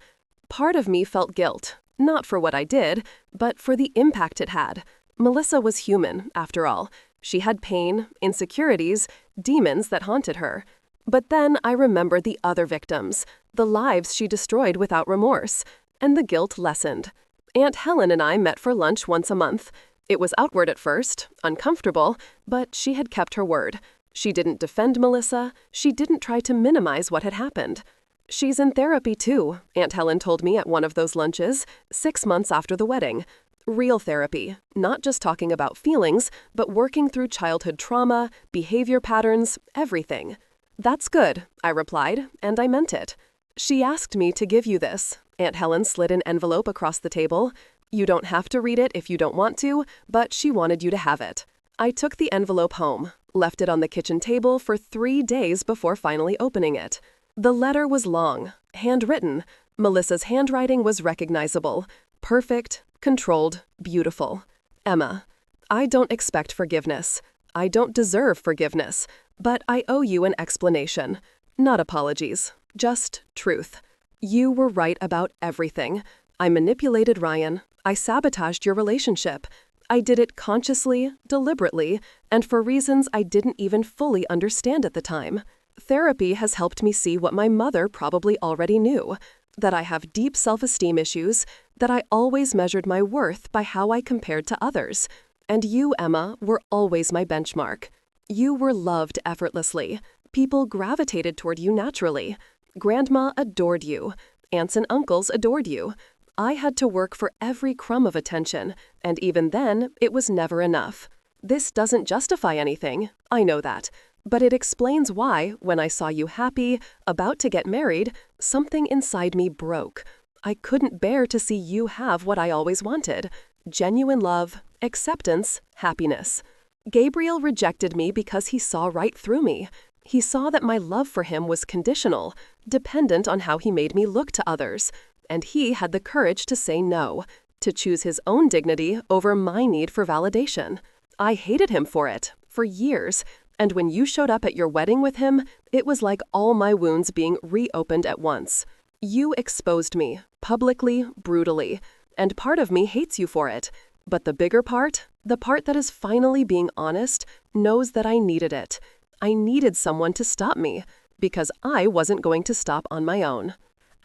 Part of me felt guilt, not for what I did, but for the impact it had. Melissa was human, after all. She had pain, insecurities, demons that haunted her. But then I remembered the other victims, the lives she destroyed without remorse, and the guilt lessened. Aunt Helen and I met for lunch once a month. It was outward at first, uncomfortable, but she had kept her word. She didn't defend Melissa. She didn't try to minimize what had happened. "She's in therapy too," Aunt Helen told me at one of those lunches, 6 months after the wedding. Real therapy, not just talking about feelings, but working through childhood trauma, behavior patterns, everything. "That's good," I replied, and I meant it. "She asked me to give you this." Aunt Helen slid an envelope across the table. "You don't have to read it if you don't want to, but she wanted you to have it." I took the envelope home, left it on the kitchen table for 3 days before finally opening it. The letter was long, handwritten. Melissa's handwriting was recognizable. Perfect, controlled, beautiful. Emma, I don't expect forgiveness. I don't deserve forgiveness, but I owe you an explanation. Not apologies, just truth. You were right about everything. I manipulated Ryan. I sabotaged your relationship. I did it consciously, deliberately, and for reasons I didn't even fully understand at the time. Therapy has helped me see what my mother probably already knew, that I have deep self-esteem issues, that I always measured my worth by how I compared to others. And you, Emma, were always my benchmark. You were loved effortlessly. People gravitated toward you naturally. Grandma adored you. Aunts and uncles adored you. I had to work for every crumb of attention, and even then, it was never enough. This doesn't justify anything, I know that, but it explains why, when I saw you happy, about to get married, something inside me broke. I couldn't bear to see you have what I always wanted: genuine love, acceptance, happiness. Gabriel rejected me because he saw right through me. He saw that my love for him was conditional, dependent on how he made me look to others. And he had the courage to say no, to choose his own dignity over my need for validation. I hated him for it, for years, and when you showed up at your wedding with him, it was like all my wounds being reopened at once. You exposed me, publicly, brutally, and part of me hates you for it. But the bigger part, the part that is finally being honest, knows that I needed it. I needed someone to stop me, because I wasn't going to stop on my own.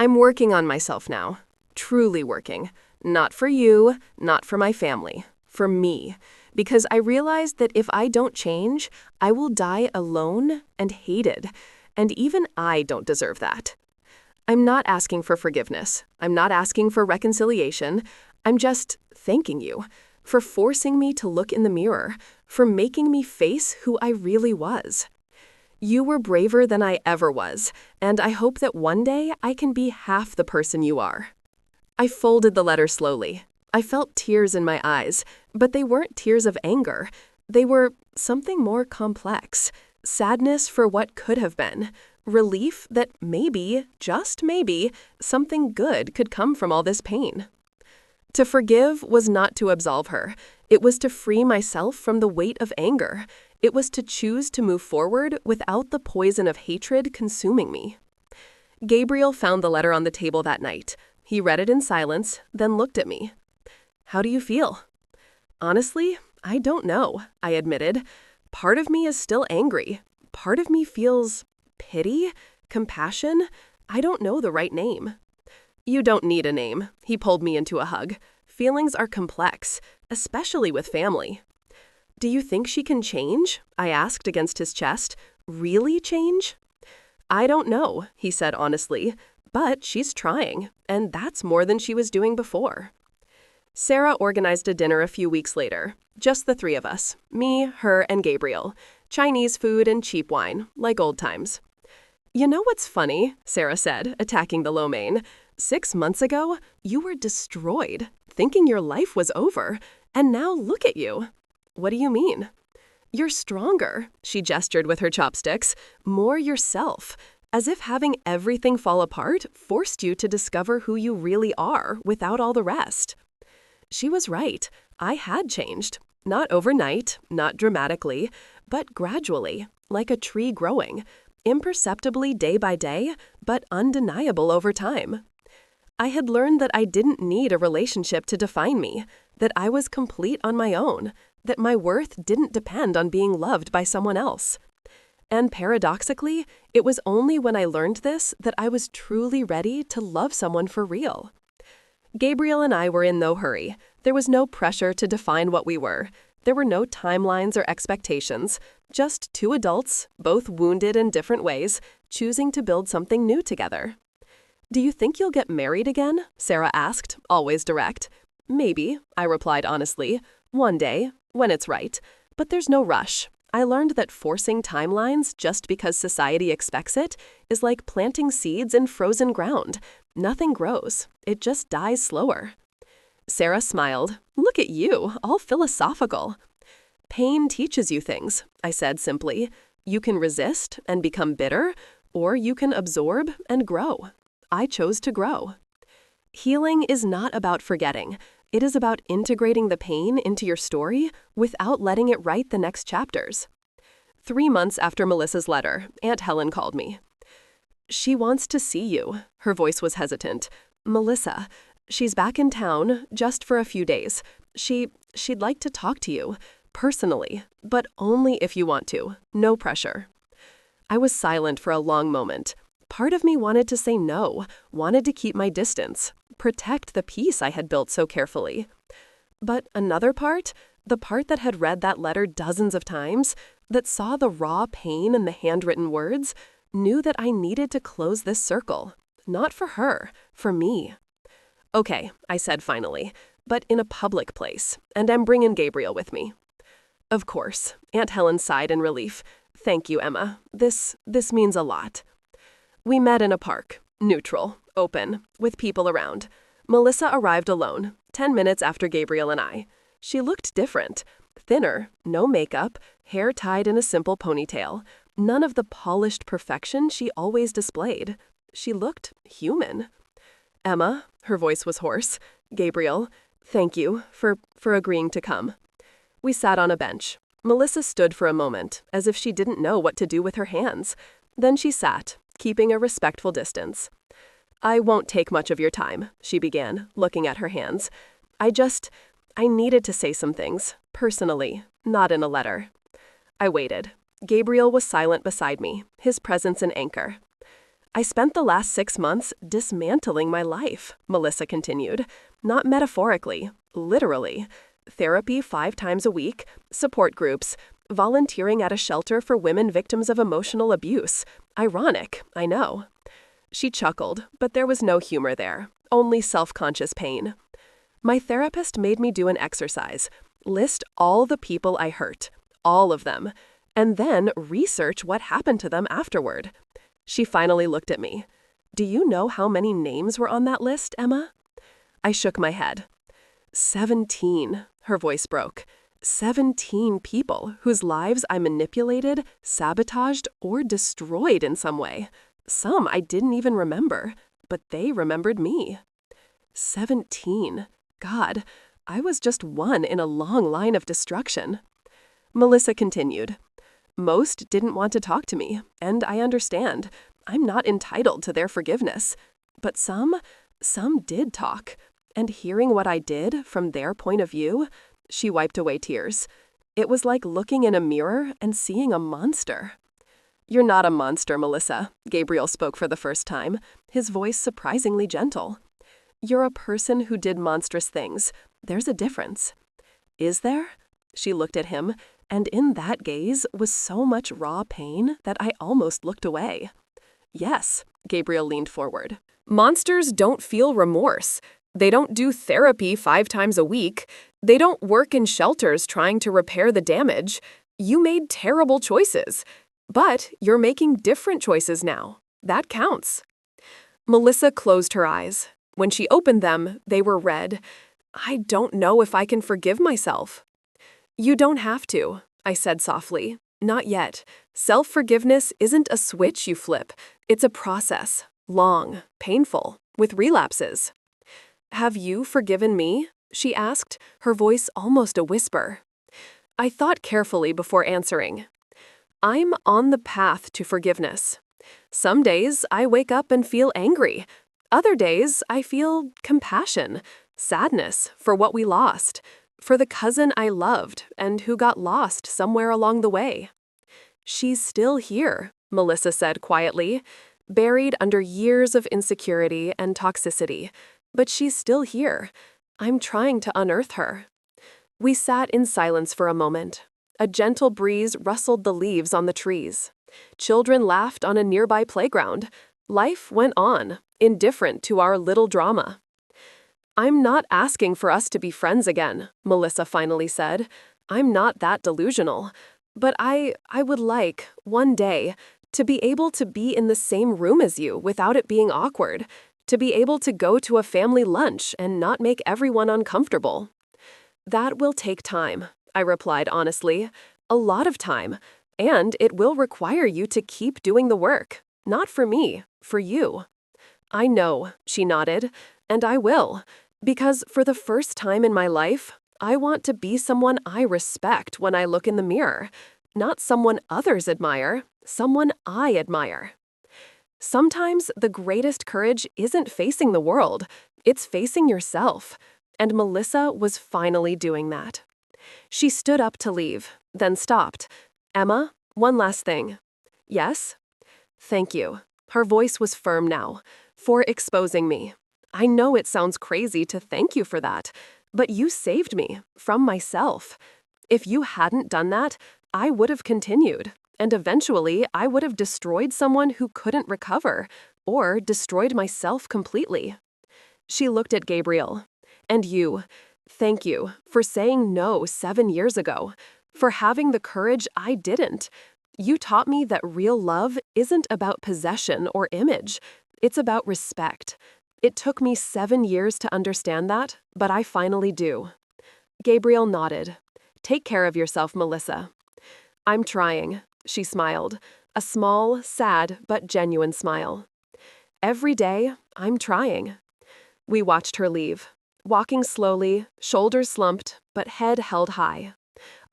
I'm working on myself now, truly working. Not for you, not for my family, for me. Because I realized that if I don't change, I will die alone and hated. And even I don't deserve that. I'm not asking for forgiveness. I'm not asking for reconciliation. I'm just thanking you for forcing me to look in the mirror, for making me face who I really was. You were braver than I ever was, and I hope that one day I can be half the person you are. I folded the letter slowly. I felt tears in my eyes, but they weren't tears of anger. They were something more complex. Sadness for what could have been. Relief that maybe, just maybe, something good could come from all this pain. To forgive was not to absolve her. It was to free myself from the weight of anger. It was to choose to move forward without the poison of hatred consuming me. Gabriel found the letter on the table that night. He read it in silence, then looked at me. How do you feel? Honestly, I don't know, I admitted. Part of me is still angry. Part of me feels pity, compassion. I don't know the right name. You don't need a name. He pulled me into a hug. Feelings are complex, especially with family. Do you think she can change? I asked against his chest. Really change? I don't know, he said honestly, but she's trying, and that's more than she was doing before. Sarah organized a dinner a few weeks later. Just the three of us, me, her, and Gabriel. Chinese food and cheap wine, like old times. You know what's funny? Sarah said, attacking the lo mein. 6 months ago, you were destroyed, thinking your life was over, and now look at you. What do you mean? You're stronger, she gestured with her chopsticks, more yourself, as if having everything fall apart forced you to discover who you really are without all the rest. She was right. I had changed. Not overnight, not dramatically, but gradually, like a tree growing, imperceptibly day by day, but undeniable over time. I had learned that I didn't need a relationship to define me, that I was complete on my own, that my worth didn't depend on being loved by someone else. And paradoxically, it was only when I learned this that I was truly ready to love someone for real. Gabriel and I were in no hurry. There was no pressure to define what we were. There were no timelines or expectations, just two adults, both wounded in different ways, choosing to build something new together. Do you think you'll get married again? Sarah asked, always direct. Maybe, I replied honestly. One day, when it's right. But there's no rush. I learned that forcing timelines just because society expects it is like planting seeds in frozen ground. Nothing grows. It just dies slower. Sarah smiled. Look at you, all philosophical. Pain teaches you things, I said simply. You can resist and become bitter, or you can absorb and grow. I chose to grow. Healing is not about forgetting. It is about integrating the pain into your story without letting it write the next chapters. 3 months after Melissa's letter, Aunt Helen called me. "She wants to see you." Her voice was hesitant. "Melissa, she's back in town, just for a few days. She'd like to talk to you, personally, but only if you want to. No pressure." I was silent for a long moment. Part of me wanted to say no, wanted to keep my distance, protect the peace I had built so carefully. But another part, the part that had read that letter dozens of times, that saw the raw pain in the handwritten words, knew that I needed to close this circle. Not for her, for me. "Okay," I said finally, "but in a public place, and I'm bringing Gabriel with me." "Of course." Aunt Helen sighed in relief. "Thank you, Emma. This means a lot." We met in a park, neutral, open, with people around. Melissa arrived alone, 10 minutes after Gabriel and I. She looked different. Thinner, no makeup, hair tied in a simple ponytail. None of the polished perfection she always displayed. She looked human. "Emma," her voice was hoarse. "Gabriel, thank you for agreeing to come." We sat on a bench. Melissa stood for a moment, as if she didn't know what to do with her hands. Then she sat, keeping a respectful distance. "I won't take much of your time," she began, looking at her hands. I needed to say some things, personally, not in a letter." I waited. Gabriel was silent beside me, his presence an anchor. "I spent the last 6 months dismantling my life," Melissa continued. "Not metaphorically, literally. Therapy 5 times a week, support groups, volunteering at a shelter for women victims of emotional abuse. Ironic, I know." She chuckled, but there was no humor there, only self-conscious pain. "My therapist made me do an exercise, list all the people I hurt, all of them, and then research what happened to them afterward." She finally looked at me. "Do you know how many names were on that list, Emma?" I shook my head. 17, her voice broke. 17 people whose lives I manipulated, sabotaged, or destroyed in some way. Some I didn't even remember, but they remembered me. 17. God, I was just one in a long line of destruction. Melissa continued. "Most didn't want to talk to me, and I understand. I'm not entitled to their forgiveness. But some did talk. And hearing what I did from their point of view," she wiped away tears. "It was like looking in a mirror and seeing a monster." "You're not a monster, Melissa," Gabriel spoke for the first time, his voice surprisingly gentle. "You're a person who did monstrous things. There's a difference." "Is there?" She looked at him, and in that gaze was so much raw pain that I almost looked away. "Yes," Gabriel leaned forward. "Monsters don't feel remorse. They don't do therapy 5 times a week. They don't work in shelters trying to repair the damage. You made terrible choices. But you're making different choices now. That counts." Melissa closed her eyes. When she opened them, they were red. "I don't know if I can forgive myself." "You don't have to," I said softly. "Not yet. Self-forgiveness isn't a switch you flip. It's a process. Long, painful, with relapses." "Have you forgiven me?" she asked, her voice almost a whisper. I thought carefully before answering. "I'm on the path to forgiveness. Some days I wake up and feel angry. Other days I feel compassion, sadness for what we lost, for the cousin I loved and who got lost somewhere along the way." "She's still here," Melissa said quietly, "buried under years of insecurity and toxicity. But she's still here. I'm trying to unearth her." We sat in silence for a moment. A gentle breeze rustled the leaves on the trees. Children laughed on a nearby playground. Life went on, indifferent to our little drama. "I'm not asking for us to be friends again," Melissa finally said. "I'm not that delusional. But I would like, one day, to be able to be in the same room as you without it being awkward, to be able to go to a family lunch and not make everyone uncomfortable." "That will take time," I replied honestly. "A lot of time. And it will require you to keep doing the work. Not for me, for you." "I know," she nodded. And I will. Because for the first time in my life, I want to be someone I respect when I look in the mirror. Not someone others admire, someone I admire. Sometimes the greatest courage isn't facing the world, it's facing yourself. And Melissa was finally doing that. She stood up to leave, then stopped. Emma, one last thing. Yes? Thank you. Her voice was firm now. For exposing me. I know it sounds crazy to thank you for that, but you saved me from myself. If you hadn't done that, I would have continued, and eventually I would have destroyed someone who couldn't recover, or destroyed myself completely. She looked at Gabriel. And you. Thank you for saying no 7 years ago, for having the courage I didn't. You taught me that real love isn't about possession or image. It's about respect. It took me 7 years to understand that, but I finally do. Gabriel nodded. Take care of yourself, Melissa. I'm trying, she smiled, a small, sad, but genuine smile. Every day, I'm trying. We watched her leave, walking slowly, shoulders slumped, but head held high.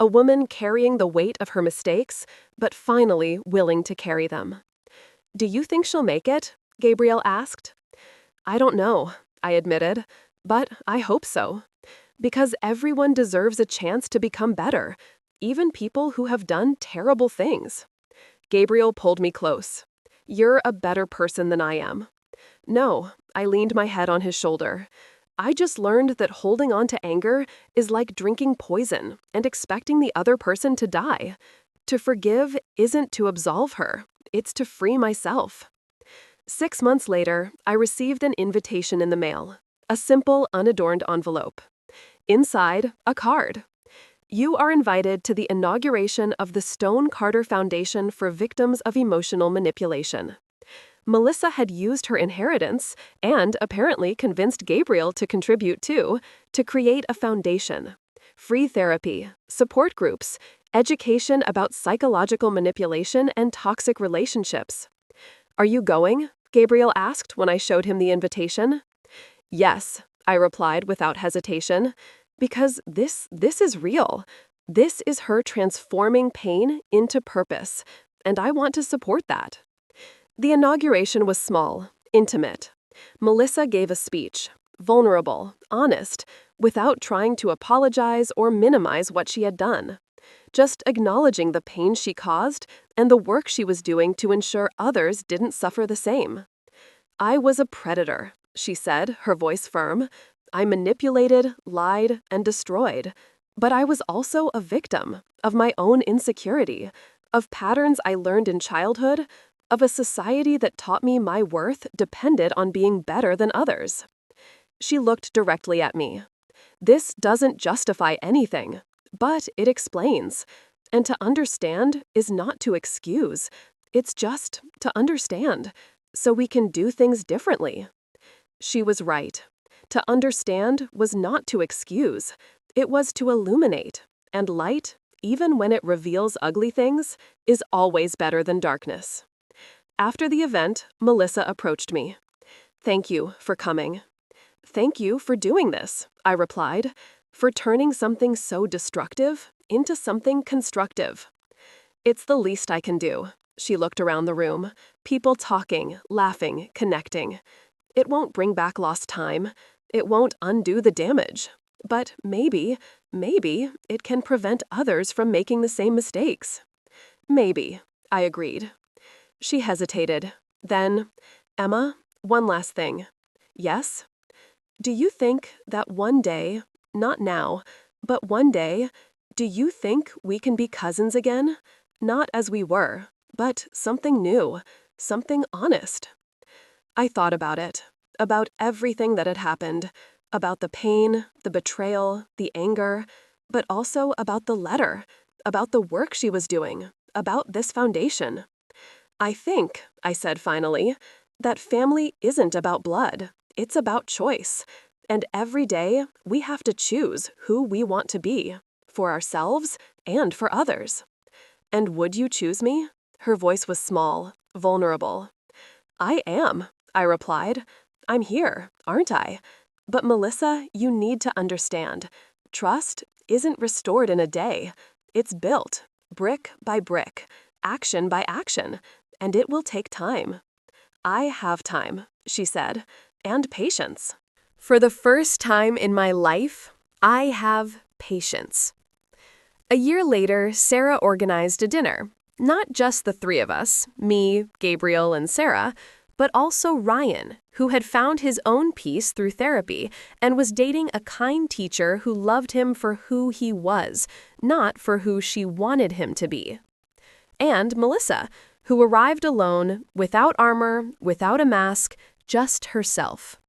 A woman carrying the weight of her mistakes, but finally willing to carry them. Do you think she'll make it? Gabriel asked. I don't know, I admitted, but I hope so. Because everyone deserves a chance to become better, even people who have done terrible things. Gabriel pulled me close. You're a better person than I am. No, I leaned my head on his shoulder. I just learned that holding on to anger is like drinking poison and expecting the other person to die. To forgive isn't to absolve her, it's to free myself. 6 months later, I received an invitation in the mail, a simple, unadorned envelope. Inside, a card. You are invited to the inauguration of the Stone Carter Foundation for Victims of Emotional Manipulation. Melissa had used her inheritance, and apparently convinced Gabriel to contribute too, to create a foundation. Free therapy, support groups, education about psychological manipulation and toxic relationships. Are you going? Gabriel asked when I showed him the invitation. Yes, I replied without hesitation, because this is real. This is her transforming pain into purpose, and I want to support that. The inauguration was small, intimate. Melissa gave a speech, vulnerable, honest, without trying to apologize or minimize what she had done. Just acknowledging the pain she caused and the work she was doing to ensure others didn't suffer the same. I was a predator, she said, her voice firm. I manipulated, lied, and destroyed. But I was also a victim of my own insecurity, of patterns I learned in childhood, of a society that taught me my worth depended on being better than others. She looked directly at me. This doesn't justify anything, but it explains. And to understand is not to excuse. It's just to understand, so we can do things differently. She was right. To understand was not to excuse. It was to illuminate. And light, even when it reveals ugly things, is always better than darkness. After the event, Melissa approached me. Thank you for coming. Thank you for doing this, I replied, for turning something so destructive into something constructive. It's the least I can do. She looked around the room, people talking, laughing, connecting. It won't bring back lost time. It won't undo the damage. But maybe it can prevent others from making the same mistakes. Maybe, I agreed. She hesitated. Then, Emma, one last thing. Yes? Do you think that one day, not now, but one day, do you think we can be cousins again? Not as we were, but something new, something honest. I thought about it, about everything that had happened, about the pain, the betrayal, the anger, but also about the letter, about the work she was doing, about this foundation. I think, I said finally, that family isn't about blood. It's about choice. And every day, we have to choose who we want to be, for ourselves and for others. And would you choose me? Her voice was small, vulnerable. I am, I replied. I'm here, aren't I? But Melissa, you need to understand. Trust isn't restored in a day. It's built, brick by brick, action by action, and it will take time. I have time, she said, and patience. For the first time in my life, I have patience. A year later, Sarah organized a dinner. Not just the three of us, me, Gabriel, and Sarah, but also Ryan, who had found his own peace through therapy and was dating a kind teacher who loved him for who he was, not for who she wanted him to be. And Melissa, who arrived alone, without armor, without a mask, just herself.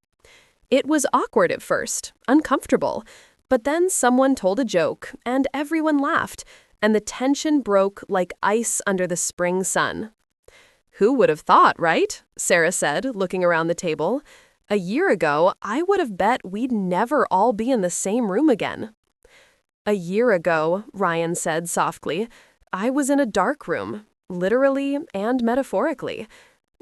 It was awkward at first, uncomfortable, but then someone told a joke, and everyone laughed, and the tension broke like ice under the spring sun. "Who would have thought, right?" Sarah said, looking around the table. "A year ago, I would have bet we'd never all be in the same room again." "A year ago," Ryan said softly, "I was in a dark room, literally and metaphorically.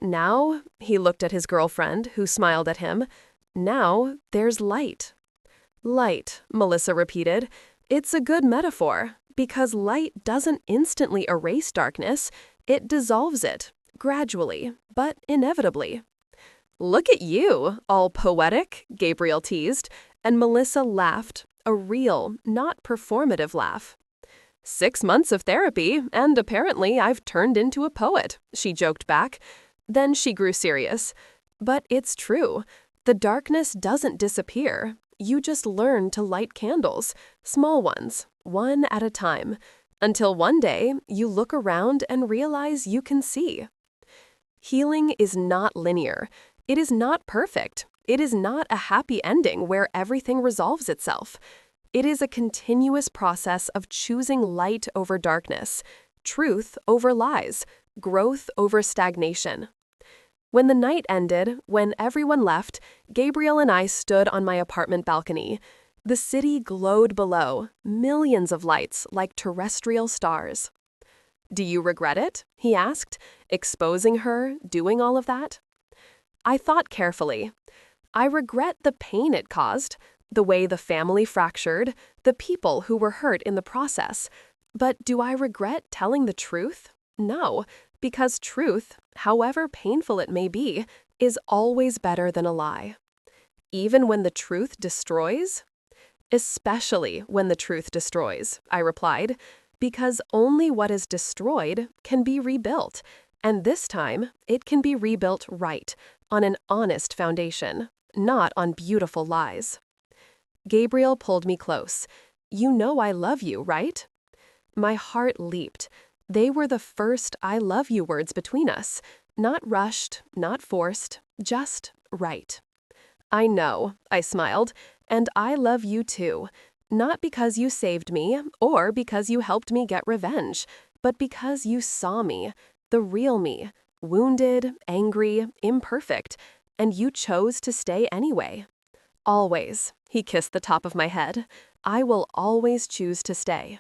Now," he looked at his girlfriend, who smiled at him, "now there's light." "Light," Melissa repeated. "It's a good metaphor, because light doesn't instantly erase darkness, it dissolves it, gradually, but inevitably." "Look at you, all poetic," Gabriel teased, and Melissa laughed, a real, not performative laugh. "6 months of therapy, and apparently I've turned into a poet," she joked back. Then she grew serious. "But it's true. The darkness doesn't disappear. You just learn to light candles, small ones, one at a time, until one day you look around and realize you can see." Healing is not linear. It is not perfect. It is not a happy ending where everything resolves itself. It is a continuous process of choosing light over darkness, truth over lies, growth over stagnation. When the night ended, when everyone left, Gabriel and I stood on my apartment balcony. The city glowed below, millions of lights like terrestrial stars. "Do you regret it?" he asked, exposing her, doing all of that. I thought carefully. I regret the pain it caused, the way the family fractured, the people who were hurt in the process. But do I regret telling the truth? No, because truth, however painful it may be, is always better than a lie. Even when the truth destroys? "Especially when the truth destroys," I replied, "because only what is destroyed can be rebuilt, and this time it can be rebuilt right, on an honest foundation, not on beautiful lies." Gabriel pulled me close. "You know I love you, right?" My heart leaped. They were the first "I love you" words between us. Not rushed, not forced, just right. "I know," I smiled, "and I love you too. Not because you saved me, or because you helped me get revenge, but because you saw me, the real me, wounded, angry, imperfect, and you chose to stay anyway. Always," he kissed the top of my head, "I will always choose to stay."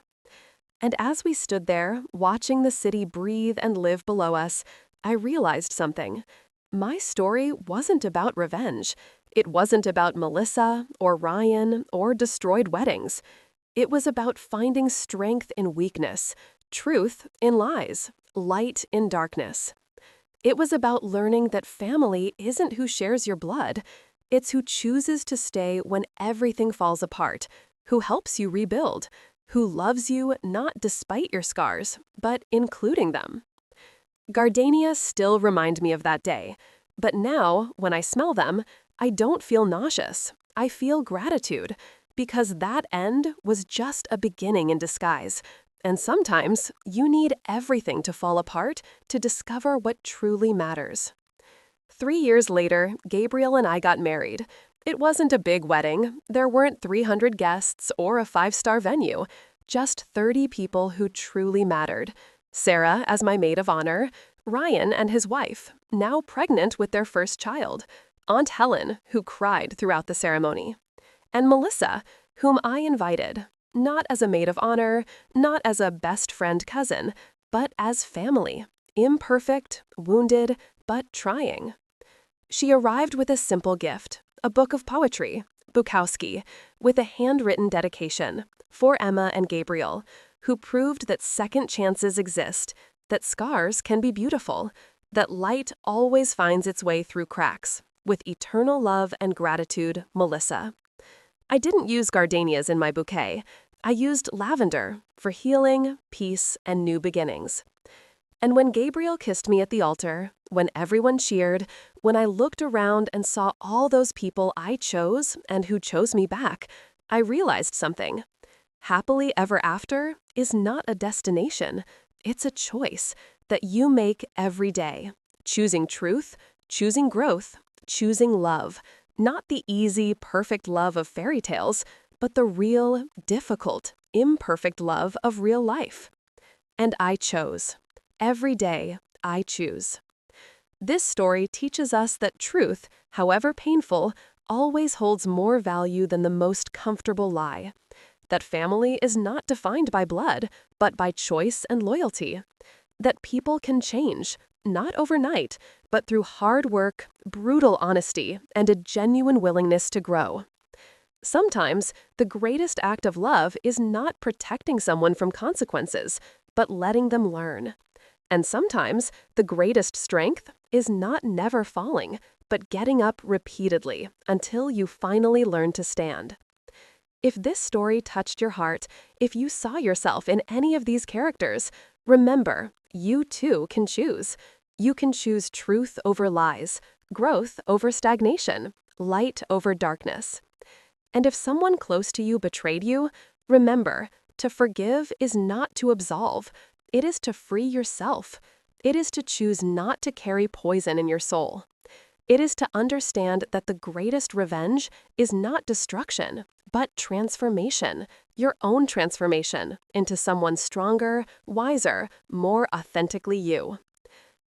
And as we stood there, watching the city breathe and live below us, I realized something. My story wasn't about revenge. It wasn't about Melissa or Ryan or destroyed weddings. It was about finding strength in weakness, truth in lies, light in darkness. It was about learning that family isn't who shares your blood. It's who chooses to stay when everything falls apart, who helps you rebuild, who loves you not despite your scars, but including them. Gardenias still remind me of that day, but now, when I smell them, I don't feel nauseous. I feel gratitude, because that end was just a beginning in disguise, and sometimes you need everything to fall apart to discover what truly matters. 3 years later, Gabriel and I got married. It wasn't a big wedding. There weren't 300 guests or a 5-star venue, just 30 people who truly mattered. Sarah as my maid of honor, Ryan and his wife, now pregnant with their first child, Aunt Helen, who cried throughout the ceremony, and Melissa, whom I invited, not as a maid of honor, not as a best friend cousin, but as family, imperfect, wounded, but trying. She arrived with a simple gift, a book of poetry, Bukowski, with a handwritten dedication for Emma and Gabriel, who proved that second chances exist, that scars can be beautiful, that light always finds its way through cracks. With eternal love and gratitude, Melissa. I didn't use gardenias in my bouquet. I used lavender for healing, peace, and new beginnings. And when Gabriel kissed me at the altar, when everyone cheered, when I looked around and saw all those people I chose and who chose me back, I realized something. Happily ever after is not a destination. It's a choice that you make every day. Choosing truth, choosing growth, choosing love. Not the easy, perfect love of fairy tales, but the real, difficult, imperfect love of real life. And I chose. Every day, I choose. This story teaches us that truth, however painful, always holds more value than the most comfortable lie. That family is not defined by blood, but by choice and loyalty. That people can change, not overnight, but through hard work, brutal honesty, and a genuine willingness to grow. Sometimes, the greatest act of love is not protecting someone from consequences, but letting them learn. And sometimes, the greatest strength is not never falling, but getting up repeatedly until you finally learn to stand. If this story touched your heart, if you saw yourself in any of these characters, remember, you too can choose. You can choose truth over lies, growth over stagnation, light over darkness. And if someone close to you betrayed you, remember, to forgive is not to absolve. It is to free yourself. It is to choose not to carry poison in your soul. It is to understand that the greatest revenge is not destruction, but transformation, your own transformation into someone stronger, wiser, more authentically you.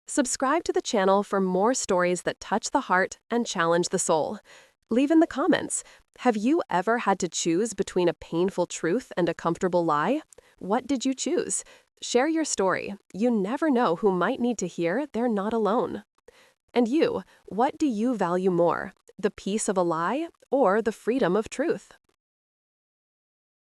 Subscribe to the channel for more stories that touch the heart and challenge the soul. Leave in the comments, have you ever had to choose between a painful truth and a comfortable lie? What did you choose? Share your story. You never know who might need to hear they're not alone. And you, what do you value more, the peace of a lie or the freedom of truth?